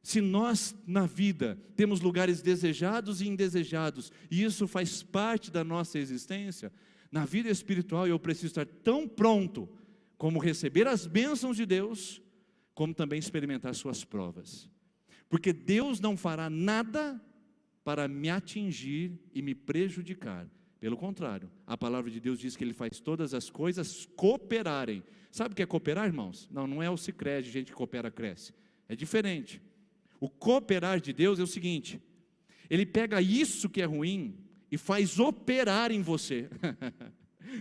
se nós na vida temos lugares desejados e indesejados, e isso faz parte da nossa existência, na vida espiritual eu preciso estar tão pronto como receber as bênçãos de Deus, como também experimentar suas provas. Porque Deus não fará nada para me atingir e me prejudicar. Pelo contrário, a palavra de Deus diz que Ele faz todas as coisas cooperarem. Sabe o que é cooperar, irmãos? Não é o Sicredi, gente que coopera, cresce. É diferente. O cooperar de Deus é o seguinte, Ele pega isso que é ruim e faz operar em você.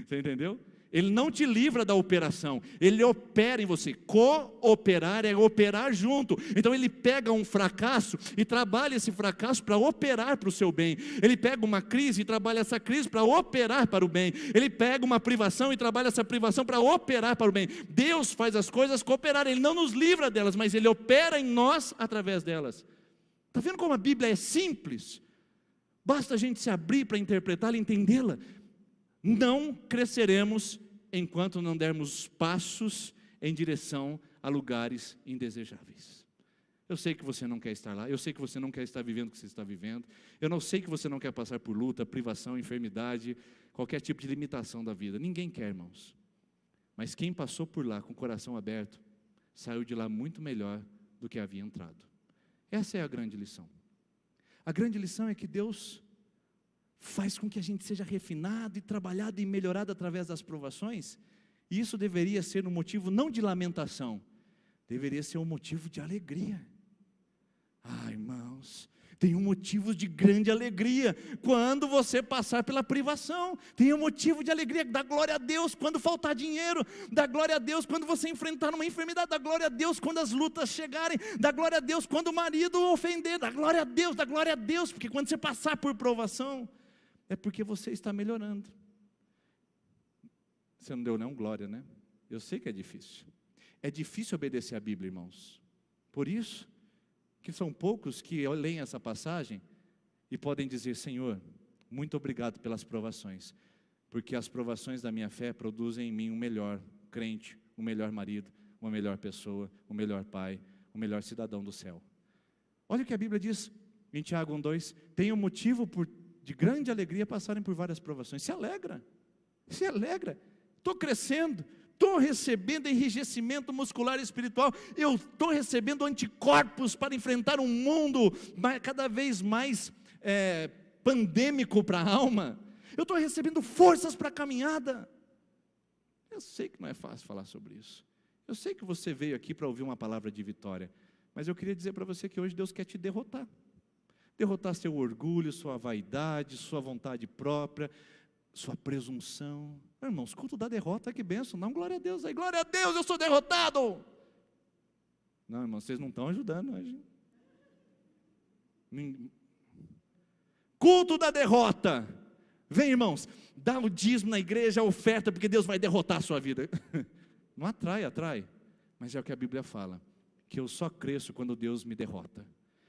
Você entendeu? Ele não te livra da operação, Ele opera em você. Cooperar é operar junto. Então Ele pega um fracasso e trabalha esse fracasso para operar para o seu bem. Ele pega uma crise e trabalha essa crise para operar para o bem. Ele pega uma privação e trabalha essa privação para operar para o bem. Deus faz as coisas cooperarem, Ele não nos livra delas, mas Ele opera em nós através delas. Está vendo como a Bíblia é simples? Basta a gente se abrir para interpretá-la e entendê-la. Não cresceremos enquanto não dermos passos em direção a lugares indesejáveis. Eu sei que você não quer estar lá, eu sei que você não quer estar vivendo o que você está vivendo, eu sei que você não quer passar por luta, privação, enfermidade, qualquer tipo de limitação da vida. Ninguém quer, irmãos. Mas quem passou por lá com o coração aberto, saiu de lá muito melhor do que havia entrado. Essa é a grande lição. A grande lição é que Deus faz com que a gente seja refinado e trabalhado e melhorado através das provações, e isso deveria ser um motivo não de lamentação, deveria ser um motivo de alegria. Irmãos, tem um motivo de grande alegria quando você passar pela privação. Tem um motivo de alegria, dá glória a Deus quando faltar dinheiro, dá glória a Deus quando você enfrentar uma enfermidade, dá glória a Deus quando as lutas chegarem, dá glória a Deus quando o marido ofender, dá glória a Deus, porque quando você passar por provação, é porque você está melhorando. Você não deu não glória, né? Eu sei que é difícil. É difícil obedecer a Bíblia, irmãos. Por isso que são poucos que leem essa passagem e podem dizer: Senhor, muito obrigado pelas provações, porque as provações da minha fé produzem em mim um melhor crente, um melhor marido, uma melhor pessoa, um melhor pai, um melhor cidadão do céu. Olha o que a Bíblia diz em Tiago 1:2: tenham motivo de grande alegria passarem por várias provações. Se alegra, estou crescendo, estou recebendo enrijecimento muscular e espiritual, eu estou recebendo anticorpos para enfrentar um mundo cada vez mais pandêmico para a alma, eu estou recebendo forças para a caminhada. Eu sei que não é fácil falar sobre isso, eu sei que você veio aqui para ouvir uma palavra de vitória, mas eu queria dizer para você que hoje Deus quer te derrotar seu orgulho, sua vaidade, sua vontade própria, sua presunção. Irmãos, culto da derrota, que bênção, não, glória a Deus aí, glória a Deus, eu sou derrotado. Não, irmãos, vocês não estão ajudando hoje. Culto da derrota, vem, irmãos, dá o dízimo na igreja, a oferta, porque Deus vai derrotar a sua vida. Não atrai, mas é o que a Bíblia fala, que eu só cresço quando Deus me derrota,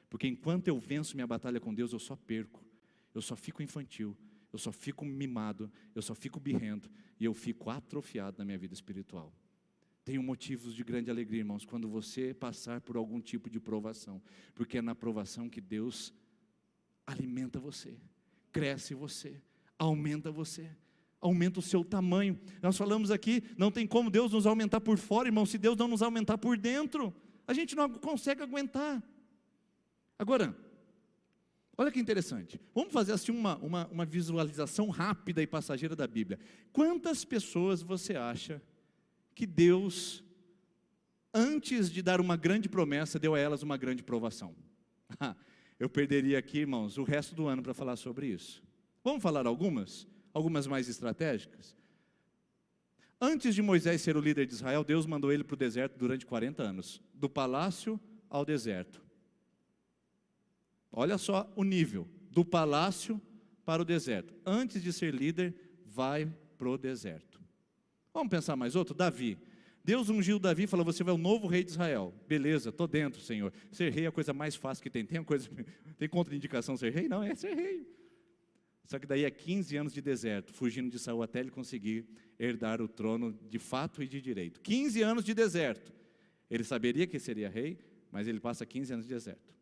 porque enquanto eu venço minha batalha com Deus, eu só perco, eu só fico infantil, eu só fico mimado, eu só fico birrento, e eu fico atrofiado na minha vida espiritual. Tenho motivos de grande alegria, irmãos, quando você passar por algum tipo de provação, porque é na provação que Deus alimenta você, cresce você, aumenta você, aumenta o seu tamanho. Nós falamos aqui, não tem como Deus nos aumentar por fora, irmão, se Deus não nos aumentar por dentro, a gente não consegue aguentar. Agora, olha que interessante, vamos fazer assim uma visualização rápida e passageira da Bíblia. Quantas pessoas você acha que Deus, antes de dar uma grande promessa, deu a elas uma grande provação? Eu perderia aqui, irmãos, o resto do ano para falar sobre isso. Vamos falar algumas mais estratégicas? Antes de Moisés ser o líder de Israel, Deus mandou ele para o deserto durante 40 anos, do palácio ao deserto. Olha só o nível, do palácio para o deserto. Antes de ser líder, vai para o deserto. Vamos pensar mais outro? Davi. Deus ungiu Davi e falou: você vai o novo rei de Israel. Beleza, estou dentro, Senhor. Ser rei é a coisa mais fácil que tem. Tem contraindicação ser rei? Não, é ser rei. Só que daí é 15 anos de deserto, fugindo de Saul até ele conseguir herdar o trono de fato e de direito. 15 anos de deserto. Ele saberia que seria rei, mas ele passa 15 anos de deserto.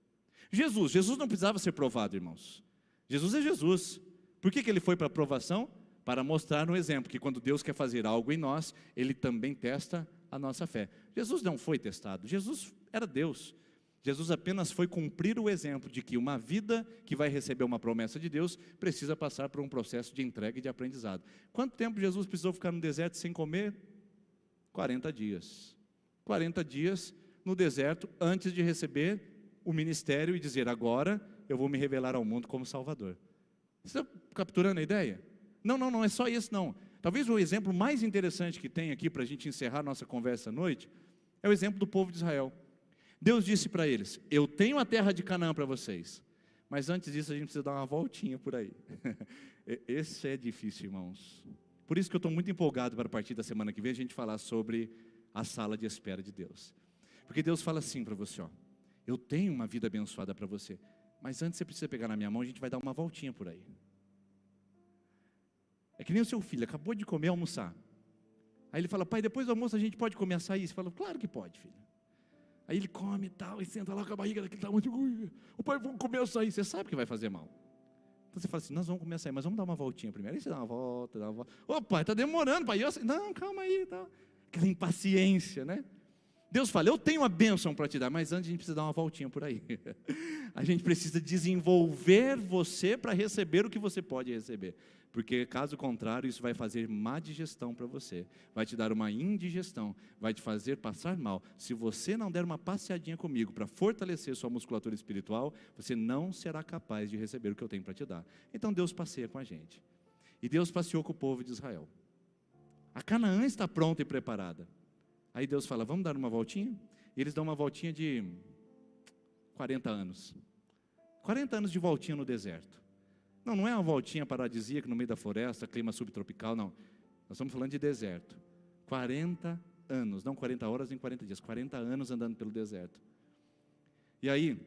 Jesus não precisava ser provado, irmãos. Jesus é Jesus. Por que ele foi para a provação? Para mostrar no exemplo que quando Deus quer fazer algo em nós, Ele também testa a nossa fé. Jesus não foi testado, Jesus era Deus. Jesus apenas foi cumprir o exemplo de que uma vida que vai receber uma promessa de Deus, precisa passar por um processo de entrega e de aprendizado. Quanto tempo Jesus precisou ficar no deserto sem comer? 40 dias. 40 dias no deserto, antes de receber o ministério e dizer: agora eu vou me revelar ao mundo como Salvador. Você está capturando a ideia? Não é só isso não. Talvez o exemplo mais interessante que tem aqui para a gente encerrar nossa conversa à noite, é o exemplo do povo de Israel. Deus disse para eles: eu tenho a terra de Canaã para vocês, mas antes disso a gente precisa dar uma voltinha por aí. Esse é difícil, irmãos. Por isso que eu estou muito empolgado para a partir da semana que vem a gente falar sobre a sala de espera de Deus. Porque Deus fala assim para você: eu tenho uma vida abençoada para você, mas antes você precisa pegar na minha mão, a gente vai dar uma voltinha por aí. É que nem o seu filho, acabou de comer e almoçar. Aí ele fala: pai, depois do almoço a gente pode comer açaí? Você fala: claro que pode, filho. Aí ele come e tal, e senta lá com a barriga daquele tamanho. O pai, vamos comer açaí. Você sabe que vai fazer mal. Então você fala assim: nós vamos comer açaí, mas vamos dar uma voltinha primeiro. Aí você dá uma volta. Ô pai, está demorando, pai. Não, calma aí. Tá. Aquela impaciência, né? Deus fala, eu tenho a bênção para te dar, mas antes a gente precisa dar uma voltinha por aí. A gente precisa desenvolver você para receber o que você pode receber. Porque caso contrário, isso vai fazer má digestão para você. Vai te dar uma indigestão, vai te fazer passar mal. Se você não der uma passeadinha comigo para fortalecer sua musculatura espiritual, você não será capaz de receber o que eu tenho para te dar. Então Deus passeia com a gente. E Deus passeou com o povo de Israel. A Canaã está pronta e preparada. Aí Deus fala, vamos dar uma voltinha? E eles dão uma voltinha de 40 anos. 40 anos de voltinha no deserto. Não é uma voltinha paradisíaca no meio da floresta, clima subtropical, não. Nós estamos falando de deserto. 40 anos, não 40 horas nem 40 dias, 40 anos andando pelo deserto. E aí,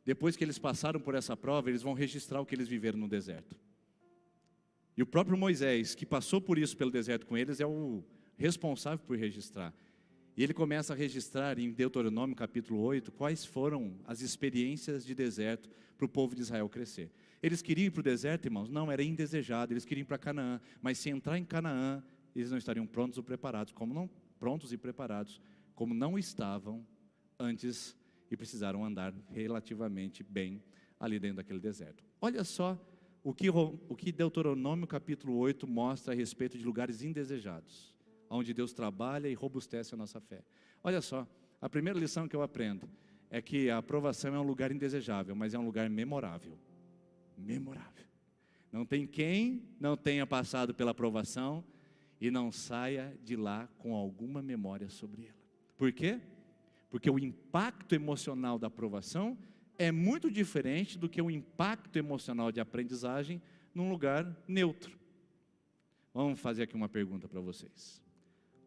depois que eles passaram por essa prova, eles vão registrar o que eles viveram no deserto. E o próprio Moisés, que passou por isso pelo deserto com eles, é o responsável por registrar. E ele começa a registrar em Deuteronômio capítulo 8, quais foram as experiências de deserto para o povo de Israel crescer. Eles queriam ir para o deserto, irmãos? Não, era indesejado, eles queriam ir para Canaã, mas se entrar em Canaã, eles não estariam prontos ou preparados, como não estavam antes e precisaram andar relativamente bem ali dentro daquele deserto. Olha só o que Deuteronômio capítulo 8 mostra a respeito de lugares indesejados, onde Deus trabalha e robustece a nossa fé. Olha só, a primeira lição que eu aprendo é que a aprovação é um lugar indesejável, mas é um lugar memorável. Memorável. Não tem quem não tenha passado pela aprovação e não saia de lá com alguma memória sobre ela. Por quê? Porque o impacto emocional da aprovação é muito diferente do que o impacto emocional de aprendizagem num lugar neutro. Vamos fazer aqui uma pergunta para vocês.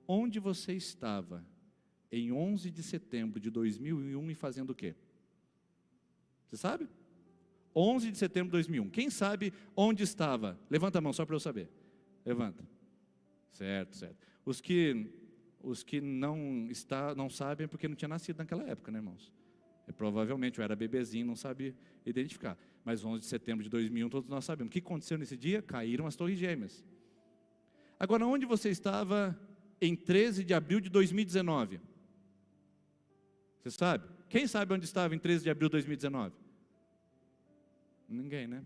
Onde você estava em 11 de setembro de 2001 e fazendo o quê? Você sabe? 11 de setembro de 2001. Quem sabe onde estava? Levanta a mão só para eu saber. Levanta. Certo. Os que não sabem é porque não tinha nascido naquela época, né, irmãos? Provavelmente eu era bebezinho, não sabia identificar. Mas 11 de setembro de 2001 todos nós sabemos. O que aconteceu nesse dia? Caíram as torres gêmeas. Agora, onde você estava em 13 de abril de 2019? Você sabe? Quem sabe onde estava em 13 de abril de 2019? Ninguém, né?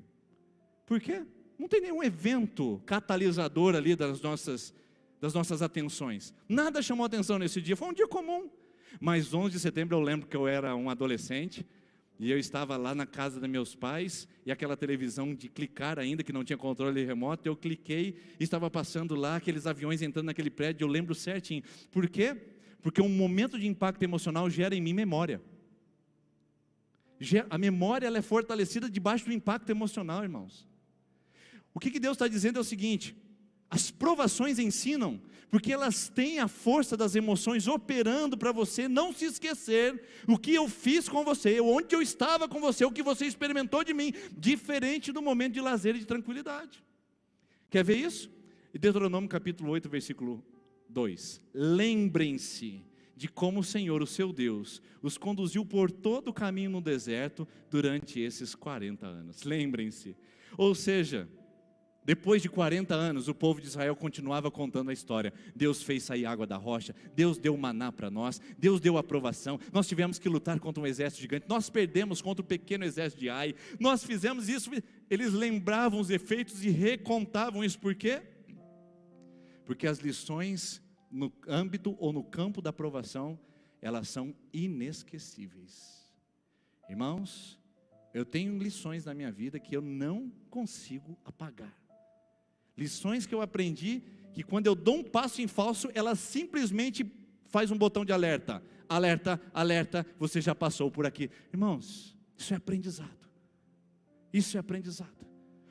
Por quê? Não tem nenhum evento catalisador ali das nossas atenções. Nada chamou atenção nesse dia, foi um dia comum. Mas 11 de setembro eu lembro que eu era um adolescente e eu estava lá na casa dos meus pais e aquela televisão de clicar ainda, que não tinha controle remoto, eu cliquei e estava passando lá aqueles aviões entrando naquele prédio, eu lembro certinho. Por quê? Porque um momento de impacto emocional gera em mim memória. A memória ela é fortalecida debaixo do impacto emocional, irmãos. O que Deus está dizendo é o seguinte: as provações ensinam, porque elas têm a força das emoções operando para você não se esquecer o que eu fiz com você, onde eu estava com você, o que você experimentou de mim, diferente do momento de lazer e de tranquilidade. Quer ver isso? Em Deuteronômio capítulo 8, versículo 2. Lembrem-se de como o Senhor, o seu Deus, os conduziu por todo o caminho no deserto durante esses 40 anos. Lembrem-se. Ou seja, depois de 40 anos, o povo de Israel continuava contando a história. Deus fez sair água da rocha, Deus deu maná para nós, Deus deu aprovação, nós tivemos que lutar contra um exército gigante, nós perdemos contra o pequeno exército de Ai, nós fizemos isso. Eles lembravam os efeitos e recontavam isso. Por quê? Porque as lições no âmbito ou no campo da aprovação, elas são inesquecíveis. Irmãos, eu tenho lições na minha vida que eu não consigo apagar. Lições que eu aprendi, que quando eu dou um passo em falso, ela simplesmente faz um botão de alerta. Alerta, alerta, você já passou por aqui. Irmãos, isso é aprendizado. Isso é aprendizado.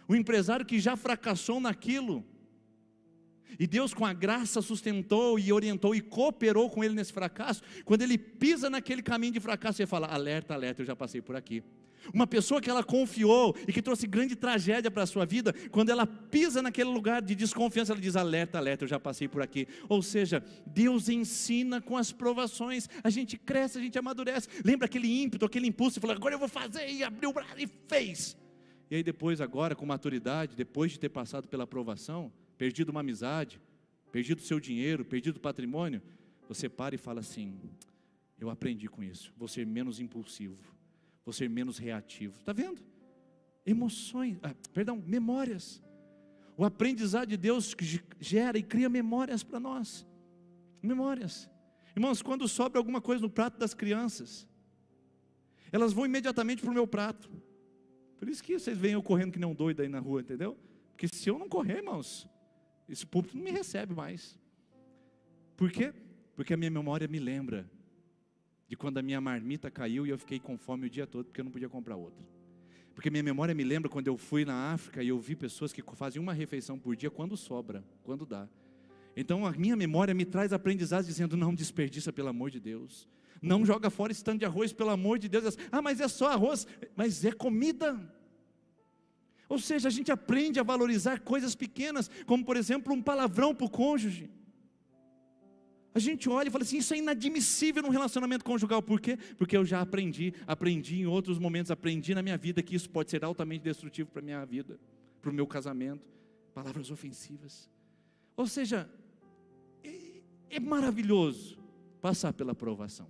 O empresário que já fracassou naquilo, e Deus com a graça sustentou e orientou e cooperou com ele nesse fracasso, quando ele pisa naquele caminho de fracasso, ele fala, alerta, alerta, eu já passei por aqui. Uma pessoa que ela confiou e que trouxe grande tragédia para a sua vida, quando ela pisa naquele lugar de desconfiança, ela diz, alerta, alerta, eu já passei por aqui. Ou seja, Deus ensina com as provações, a gente cresce, a gente amadurece. Lembra aquele ímpeto, aquele impulso, e falou, agora eu vou fazer, e abriu o braço e fez. E aí depois, agora com maturidade, depois de ter passado pela provação, perdido uma amizade, perdido o seu dinheiro, perdido o patrimônio, você para e fala assim: eu aprendi com isso, vou ser menos impulsivo, vou ser menos reativo. Está vendo? Memórias. O aprendizado de Deus gera e cria memórias para nós. Memórias. Irmãos, quando sobra alguma coisa no prato das crianças, elas vão imediatamente para o meu prato. Por isso que vocês veem eu correndo que nem um doido aí na rua, entendeu? Porque se eu não correr, irmãos, esse púlpito não me recebe mais. Por quê? Porque a minha memória me lembra de quando a minha marmita caiu e eu fiquei com fome o dia todo porque eu não podia comprar outra. Porque minha memória me lembra quando eu fui na África e eu vi pessoas que fazem uma refeição por dia quando sobra, quando dá. Então a minha memória me traz aprendizados dizendo: não desperdiça, pelo amor de Deus. Não joga fora esse tanto de arroz, pelo amor de Deus. Mas é só arroz. Mas é comida. Ou seja, a gente aprende a valorizar coisas pequenas, como por exemplo um palavrão para o cônjuge. A gente olha e fala assim: isso é inadmissível num relacionamento conjugal. Por quê? Porque eu já aprendi em outros momentos, aprendi na minha vida que isso pode ser altamente destrutivo para a minha vida, para o meu casamento. Palavras ofensivas. Ou seja, é maravilhoso passar pela provação.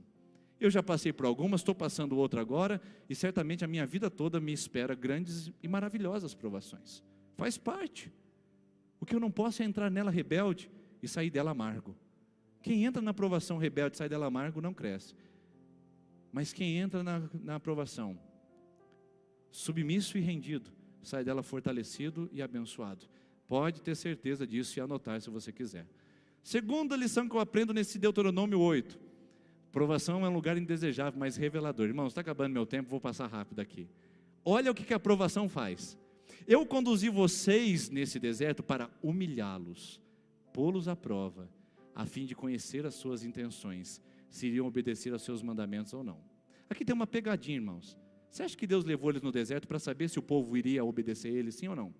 Eu já passei por algumas, estou passando outra agora, e certamente a minha vida toda me espera grandes e maravilhosas provações. Faz parte. O que eu não posso é entrar nela rebelde e sair dela amargo. Quem entra na provação rebelde e sai dela amargo não cresce. Mas quem entra na provação submisso e rendido, sai dela fortalecido e abençoado. Pode ter certeza disso e anotar se você quiser. Segunda lição que eu aprendo nesse Deuteronômio 8. Provação é um lugar indesejável, mas revelador. Irmãos, está acabando meu tempo, vou passar rápido aqui. Olha o que a provação faz. Eu conduzi vocês nesse deserto para humilhá-los, pô-los à prova, a fim de conhecer as suas intenções, se iriam obedecer aos seus mandamentos ou não. Aqui tem uma pegadinha, irmãos. Você acha que Deus levou eles no deserto para saber se o povo iria obedecer a ele, sim ou não?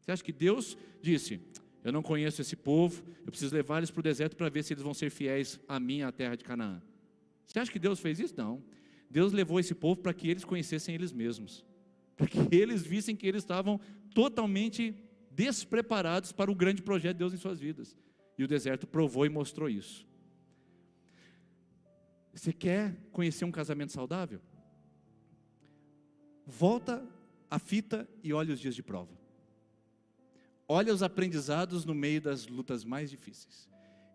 Você acha que Deus disse: eu não conheço esse povo, eu preciso levar eles para o deserto para ver se eles vão ser fiéis a mim, a terra de Canaã? Você acha que Deus fez isso? Não. Deus levou esse povo para que eles conhecessem eles mesmos, para que eles vissem que eles estavam totalmente despreparados para o grande projeto de Deus em suas vidas. E o deserto provou e mostrou isso. Você quer conhecer um casamento saudável? Volta a fita e olha os dias de prova. Olha os aprendizados no meio das lutas mais difíceis.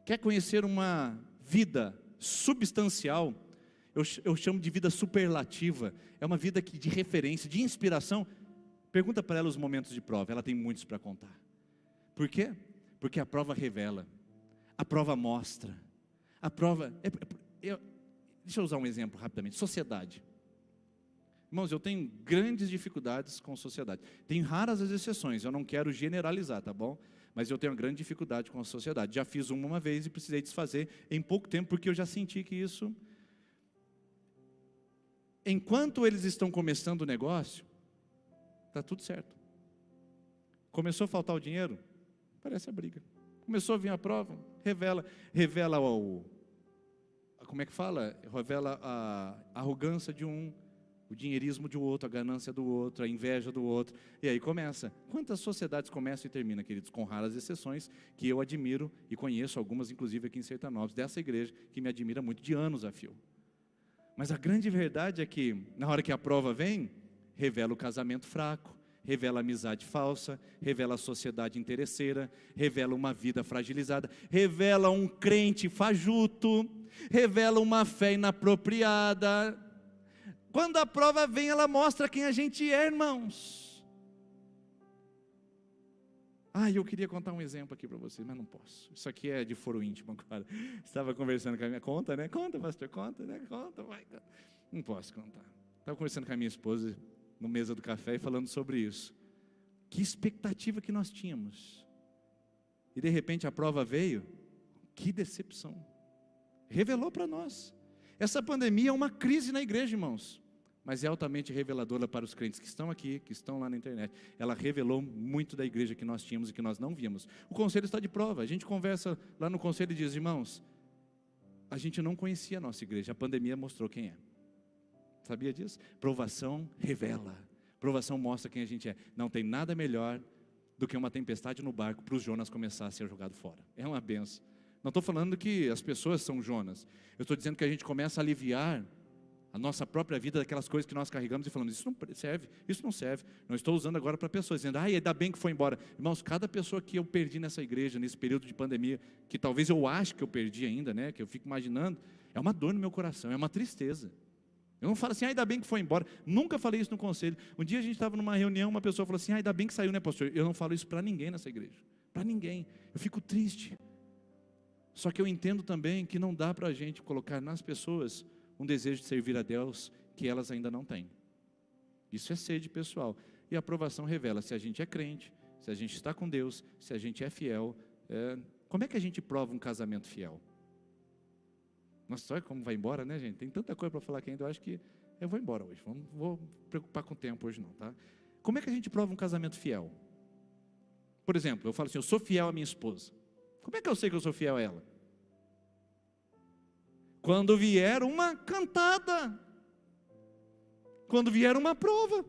Quer conhecer uma vida substancial? Eu chamo de vida superlativa. É uma vida de referência, de inspiração. Pergunta para ela os momentos de prova. Ela tem muitos para contar. Por quê? Porque a prova revela. A prova mostra. A prova... Deixa eu usar um exemplo rapidamente. Sociedade. Irmãos, eu tenho grandes dificuldades com sociedade. Tem raras as exceções, eu não quero generalizar, tá bom? Mas eu tenho uma grande dificuldade com a sociedade. Já fiz uma vez e precisei desfazer em pouco tempo, porque eu já senti que isso... Enquanto eles estão começando o negócio, está tudo certo. Começou a faltar o dinheiro, parece a briga. Começou a vir a prova, revela como é que fala? Revela a arrogância de um, o dinheirismo de outro, a ganância do outro, a inveja do outro, e aí começa. Quantas sociedades começam e terminam, queridos? Com raras exceções, que eu admiro e conheço algumas, inclusive aqui em Sertanópolis, dessa igreja, que me admira muito, de anos a fio. Mas a grande verdade é que, na hora que a prova vem, revela o casamento fraco, revela a amizade falsa, revela a sociedade interesseira, revela uma vida fragilizada, revela um crente fajuto, revela uma fé inapropriada. Quando a prova vem, ela mostra quem a gente é, irmãos. Eu queria contar um exemplo aqui para vocês, mas não posso. Isso aqui é de foro íntimo agora. Estava conversando com a minha... Conta, né? Conta, pastor, conta, né? Conta, vai. Não posso contar. Estava conversando com a minha esposa no mesa do café e falando sobre isso. Que expectativa que nós tínhamos. E de repente a prova veio. Que decepção. Revelou para nós. Essa pandemia é uma crise na igreja, irmãos. Mas é altamente reveladora para os crentes que estão aqui, que estão lá na internet. Ela revelou muito da igreja que nós tínhamos e que nós não víamos. O conselho está de prova. A gente conversa lá no conselho e diz: irmãos, a gente não conhecia a nossa igreja. A pandemia mostrou quem é. Sabia disso? Provação revela. Provação mostra quem a gente é. Não tem nada melhor do que uma tempestade no barco para o Jonas começar a ser jogado fora. É uma benção. Não estou falando que as pessoas são Jonas. Eu estou dizendo que a gente começa a aliviar a nossa própria vida daquelas coisas que nós carregamos e falamos, isso não serve, isso não serve. Não estou usando agora para pessoas, dizendo, ainda bem que foi embora. Irmãos, cada pessoa que eu perdi nessa igreja, nesse período de pandemia, que talvez eu ache que eu perdi ainda, né, que eu fico imaginando, é uma dor no meu coração, é uma tristeza. Eu não falo assim, ainda bem que foi embora. Nunca falei isso no conselho. Um dia a gente estava numa reunião, uma pessoa falou assim, ainda bem que saiu, né, pastor? Eu não falo isso para ninguém nessa igreja, para ninguém. Eu fico triste. Só que eu entendo também que não dá para a gente colocar nas pessoas um desejo de servir a Deus que elas ainda não têm. Isso é sede pessoal. E a aprovação revela se a gente é crente, se a gente está com Deus, se a gente é fiel. Como é que a gente prova um casamento fiel? Nossa, olha como vai embora, né, gente? Tem tanta coisa para falar que ainda eu acho que eu vou embora hoje. Não vou preocupar com o tempo hoje não, tá? Como é que a gente prova um casamento fiel? Por exemplo, eu falo assim, eu sou fiel à minha esposa. Como é que eu sei que eu sou fiel a ela? Quando vier uma cantada, quando vier uma prova,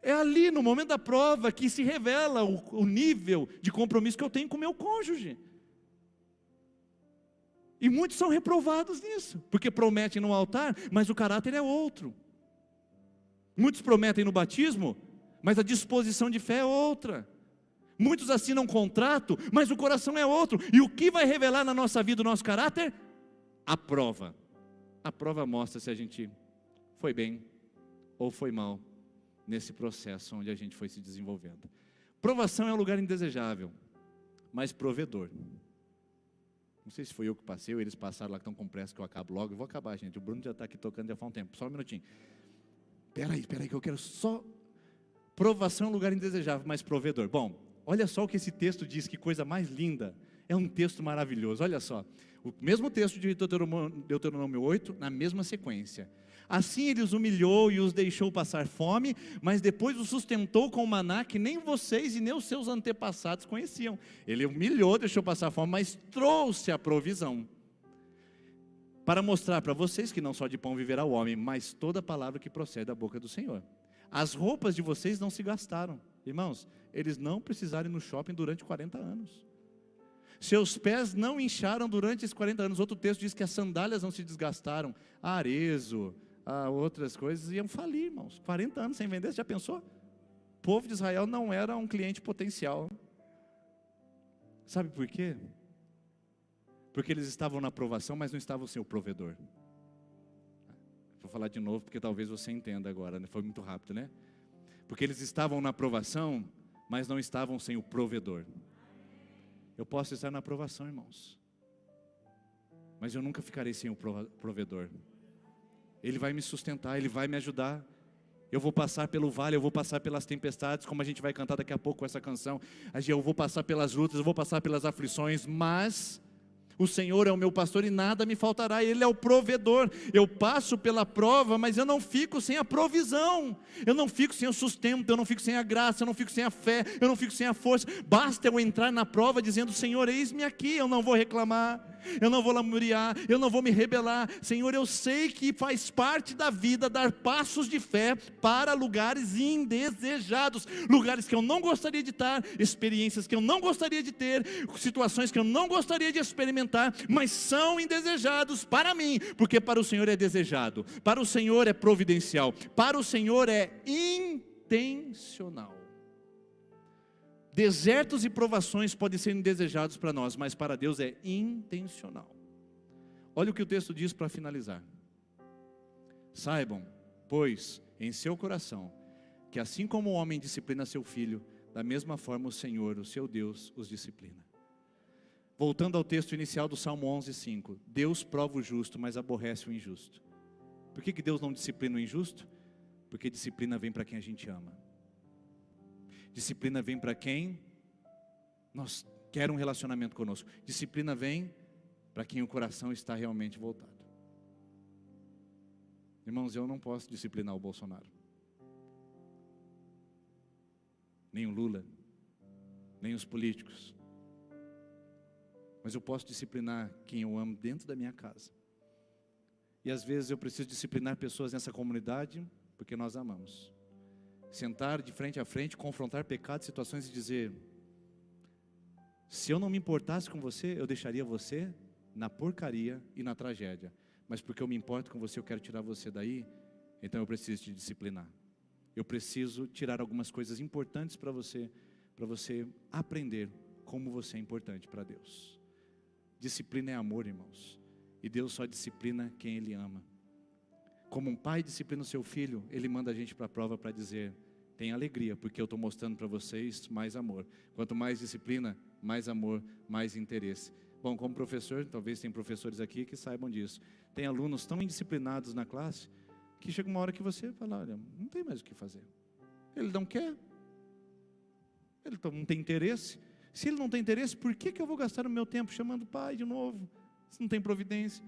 é ali no momento da prova que se revela o nível de compromisso que eu tenho com o meu cônjuge. E muitos são reprovados nisso, porque prometem no altar, mas o caráter é outro. Muitos prometem no batismo, mas a disposição de fé é outra. Muitos assinam um contrato, mas o coração é outro. E o que vai revelar na nossa vida o nosso caráter? A prova. A prova mostra se a gente foi bem ou foi mal nesse processo onde a gente foi se desenvolvendo. Provação é um lugar indesejável, mas provedor. Não sei se foi eu que passei ou eles passaram lá que estão com pressa que eu acabo logo. Eu vou acabar, gente. O Bruno já está aqui tocando já faz um tempo. Só um minutinho. Espera aí que eu quero só... Provação é um lugar indesejável, mas provedor. Bom, olha só o que esse texto diz, que coisa mais linda. É um texto maravilhoso, olha só. O mesmo texto de Deuteronômio 8, na mesma sequência. Assim ele os humilhou e os deixou passar fome, mas depois os sustentou com o maná que nem vocês e nem os seus antepassados conheciam. Ele humilhou, deixou passar fome, mas trouxe a provisão. Para mostrar para vocês que não só de pão viverá o homem, mas toda palavra que procede da boca do Senhor. As roupas de vocês não se gastaram. Irmãos, eles não precisaram ir no shopping durante 40 anos. Seus pés não incharam durante esses 40 anos. Outro texto diz que as sandálias não se desgastaram. A arezo, a outras coisas iam falir, irmãos. 40 anos sem vender, você já pensou? O povo de Israel não era um cliente potencial. Sabe por quê? Porque eles estavam na provação, mas não estavam sem o provedor. Vou falar de novo, porque talvez você entenda agora, né? Foi muito rápido, né? Porque eles estavam na provação, mas não estavam sem o provedor. Eu posso estar na aprovação, irmãos, mas eu nunca ficarei sem o provedor. Ele vai me sustentar, Ele vai me ajudar. Eu vou passar pelo vale, eu vou passar pelas tempestades, como a gente vai cantar daqui a pouco com essa canção. Eu vou passar pelas lutas, eu vou passar pelas aflições, mas o Senhor é o meu pastor e nada me faltará. Ele é o provedor. Eu passo pela prova, mas eu não fico sem a provisão. Eu não fico sem o sustento, eu não fico sem a graça, eu não fico sem a fé, eu não fico sem a força. Basta eu entrar na prova dizendo, Senhor, eis-me aqui. Eu não vou reclamar, eu não vou lamuriar, eu não vou me rebelar. Senhor, eu sei que faz parte da vida dar passos de fé para lugares indesejados, lugares que eu não gostaria de estar, experiências que eu não gostaria de ter, situações que eu não gostaria de experimentar, mas são indesejados para mim, porque para o Senhor é desejado, para o Senhor é providencial, para o Senhor é intencional. Desertos e provações podem ser indesejados para nós, mas para Deus é intencional. Olha o que o texto diz para finalizar. Saibam, pois, em seu coração, que assim como o homem disciplina seu filho, da mesma forma o Senhor, o seu Deus, os disciplina. Voltando ao texto inicial do Salmo 11:5, Deus prova o justo, mas aborrece o injusto. Por que Deus não disciplina o injusto? Porque disciplina vem para quem a gente ama. Disciplina vem para quem nós quer um relacionamento conosco. Disciplina vem para quem o coração está realmente voltado. Irmãos, eu não posso disciplinar o Bolsonaro, nem o Lula, nem os políticos. Mas eu posso disciplinar quem eu amo dentro da minha casa. E às vezes eu preciso disciplinar pessoas nessa comunidade porque nós amamos. Sentar de frente a frente, confrontar pecados, situações e dizer, Se eu não me importasse com você, eu deixaria você na porcaria e na tragédia. Mas porque eu me importo com você, eu quero tirar você daí, então eu preciso te disciplinar. Eu preciso tirar algumas coisas importantes para você aprender como você é importante para Deus. Disciplina é amor, irmãos. E Deus só disciplina quem Ele ama. Como um pai disciplina o seu filho, Ele manda a gente para a prova para dizer: tenha alegria, porque eu estou mostrando para vocês mais amor. Quanto mais disciplina, mais amor, mais interesse. Bom, como professor, talvez tem professores aqui que saibam disso. Tem alunos tão indisciplinados na classe, que chega uma hora que você fala: olha, não tem mais o que fazer. Ele não quer. Ele não tem interesse. Se ele não tem interesse, por que eu vou gastar o meu tempo chamando o pai de novo? Se não tem providência.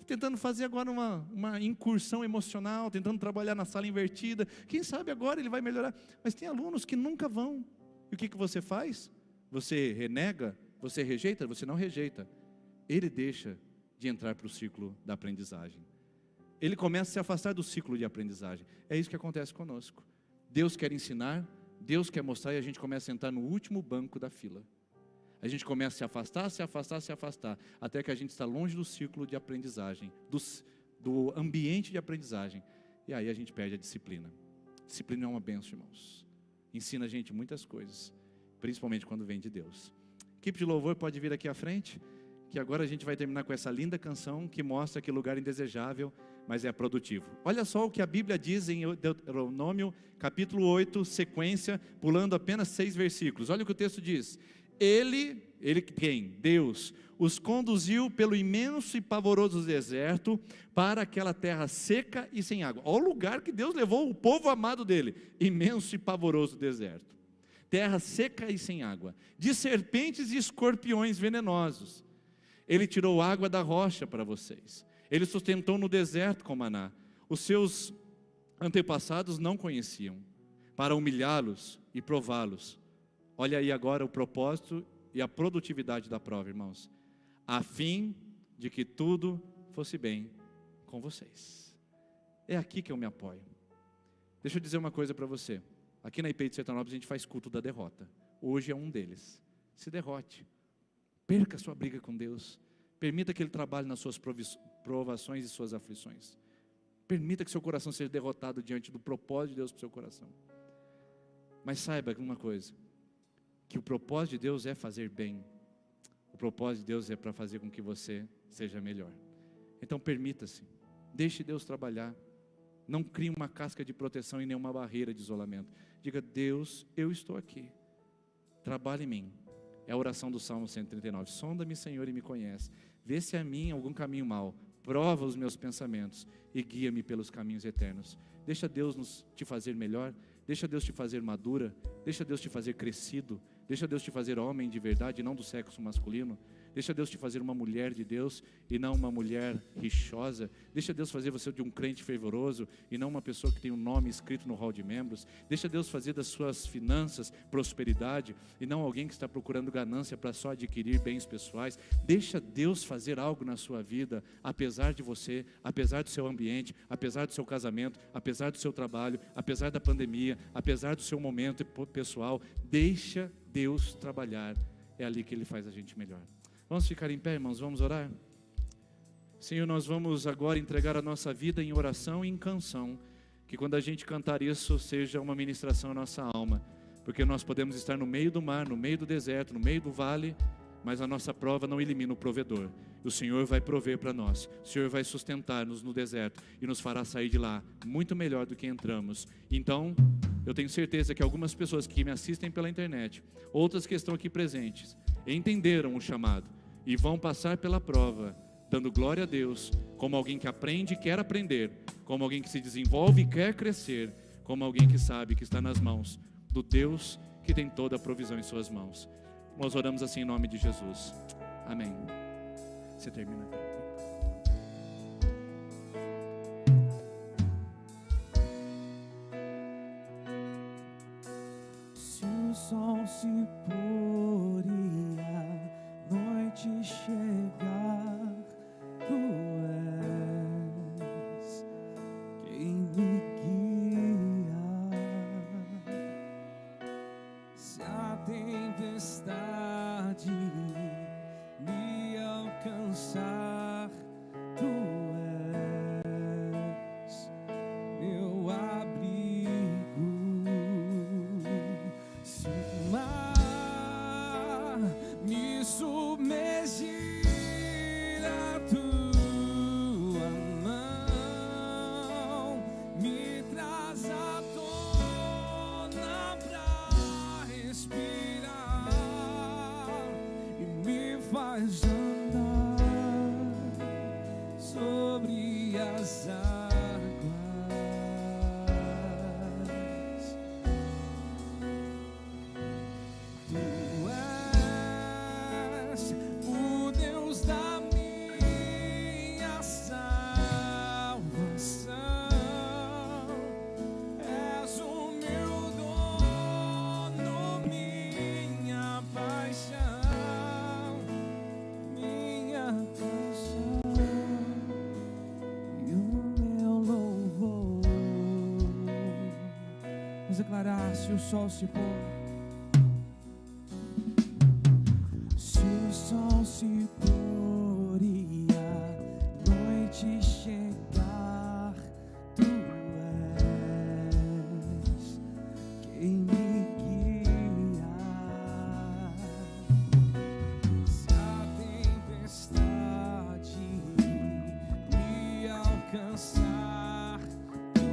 Tentando fazer agora uma incursão emocional, tentando trabalhar na sala invertida. Quem sabe agora ele vai melhorar. Mas tem alunos que nunca vão. E o que você faz? Você renega? Você rejeita? Você não rejeita. Ele deixa de entrar para o ciclo da aprendizagem. Ele começa a se afastar do ciclo de aprendizagem. É isso que acontece conosco. Deus quer ensinar, Deus quer mostrar, e a gente começa a entrar no último banco da fila. A gente começa a se afastar, se afastar, se afastar, até que a gente está longe do ciclo de aprendizagem, do ambiente de aprendizagem. E aí a gente perde a disciplina. Disciplina é uma bênção, irmãos. Ensina a gente muitas coisas, principalmente quando vem de Deus. Equipe de louvor pode vir aqui à frente, que agora a gente vai terminar com essa linda canção que mostra que lugar indesejável, mas é produtivo. Olha só o que a Bíblia diz em Deuteronômio, capítulo 8, sequência, pulando apenas 6 versículos. Olha o que o texto diz. Ele quem? Deus, os conduziu pelo imenso e pavoroso deserto para aquela terra seca e sem água. Olha o lugar que Deus levou o povo amado dele, imenso e pavoroso deserto. Terra seca e sem água, de serpentes e escorpiões venenosos. Ele tirou água da rocha para vocês. Ele sustentou no deserto com maná. Os seus antepassados não conheciam, para humilhá-los e prová-los. Olha aí agora o propósito e a produtividade da prova, irmãos. A fim de que tudo fosse bem com vocês. É aqui que eu me apoio. Deixa eu dizer uma coisa para você. Aqui na IPI de Sertanópolis a gente faz culto da derrota. Hoje é um deles. Se derrote. Perca a sua briga com Deus. Permita que Ele trabalhe nas suas provações e suas aflições. Permita que seu coração seja derrotado diante do propósito de Deus para o seu coração. Mas saiba uma coisa, que o propósito de Deus é fazer bem. O propósito de Deus é para fazer com que você seja melhor. Então permita-se, deixe Deus trabalhar. Não crie uma casca de proteção e nenhuma barreira de isolamento. Diga: Deus, eu estou aqui, trabalhe em mim. É a oração do Salmo 139. Sonda-me, Senhor, e me conhece. Vê se há em mim algum caminho mau. Prova os meus pensamentos e guia-me pelos caminhos eternos. Deixa Deus te fazer melhor. Deixa Deus te fazer madura. Deixa Deus te fazer crescido. Deixa Deus te fazer homem de verdade, não do sexo masculino. Deixa Deus te fazer uma mulher de Deus e não uma mulher rixosa. Deixa Deus fazer você de um crente fervoroso e não uma pessoa que tem um nome escrito no hall de membros. Deixa Deus fazer das suas finanças prosperidade e não alguém que está procurando ganância para só adquirir bens pessoais. Deixa Deus fazer algo na sua vida, apesar de você, apesar do seu ambiente, apesar do seu casamento, apesar do seu trabalho, apesar da pandemia, apesar do seu momento pessoal. Deixa Deus trabalhar. É ali que Ele faz a gente melhor. Vamos ficar em pé, irmãos, vamos orar? Senhor, nós vamos agora entregar a nossa vida em oração e em canção, que quando a gente cantar isso, seja uma ministração à nossa alma, porque nós podemos estar no meio do mar, no meio do deserto, no meio do vale, mas a nossa prova não elimina o provedor. O Senhor vai prover para nós, o Senhor vai sustentar-nos no deserto e nos fará sair de lá muito melhor do que entramos. Então, eu tenho certeza que algumas pessoas que me assistem pela internet, outras que estão aqui presentes, entenderam o chamado e vão passar pela prova, dando glória a Deus, como alguém que aprende e quer aprender, como alguém que se desenvolve e quer crescer, como alguém que sabe que está nas mãos do Deus que tem toda a provisão em suas mãos. Nós oramos assim em nome de Jesus. Amém. Você termina. Se o sol se pôr e a noite chegar, tu és quem me guia. Se a tempestade faz andar sobre as águas. Tu és o Deus da minha salvação. És o meu dono, minha paixão, minha canção e o meu louvor. Vamos declarar: se o sol se pôr, se o sol se pôr e a noite chegar, tu és quem me guia. Se a tempestade me alcançar, tu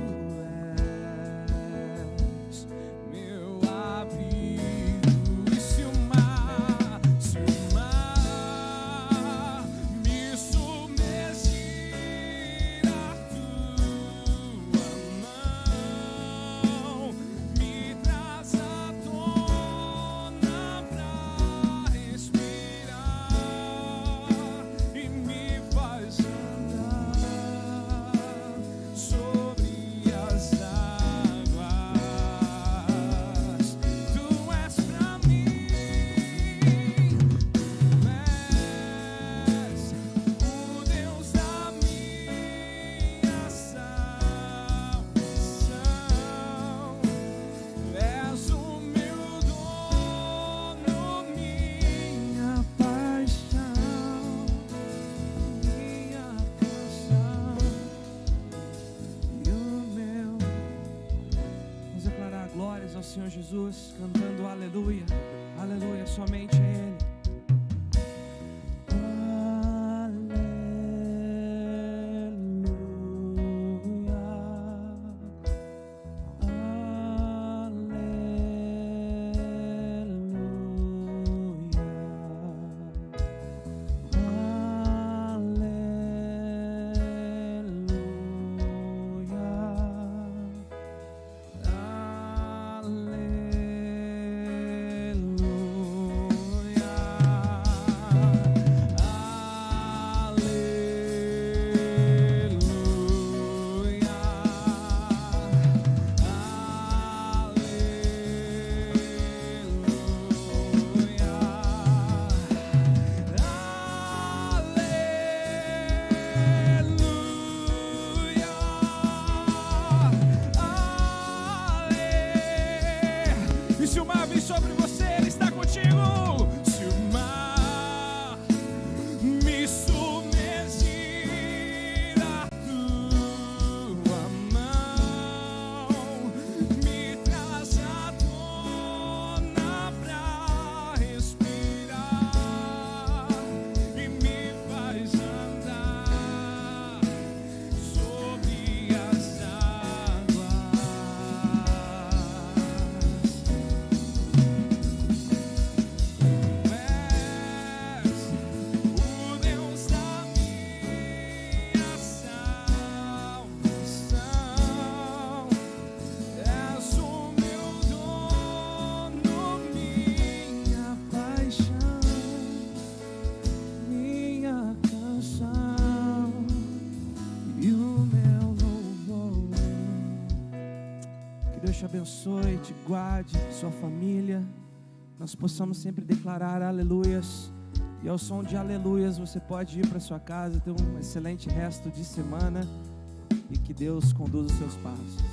és meu abrigo. E se o mar me submergir, a tua mão me traz à tona pra respirar e me faz andar sobre as águas. Tu és pra mim, és o Deus da minha salvação. És o meu dono, minha paixão, minha canção e o meu. Vamos declarar glórias ao Senhor Jesus, cantando aleluia, aleluia, somente a Ele. E se o mar vir sobre você, Ele está contigo. Se o mar me submergir, a tua mão me traz à tona pra respirar e me faz andar sobre as águas. O Deus da minha salvação, és o meu dono, minha paixão, minha canção e o meu louvor. Que Deus te abençoe, te guarde, sua família. Nós possamos sempre declarar aleluias. E ao som de aleluias você pode ir para sua casa, ter um excelente resto de semana e que Deus conduza os seus passos.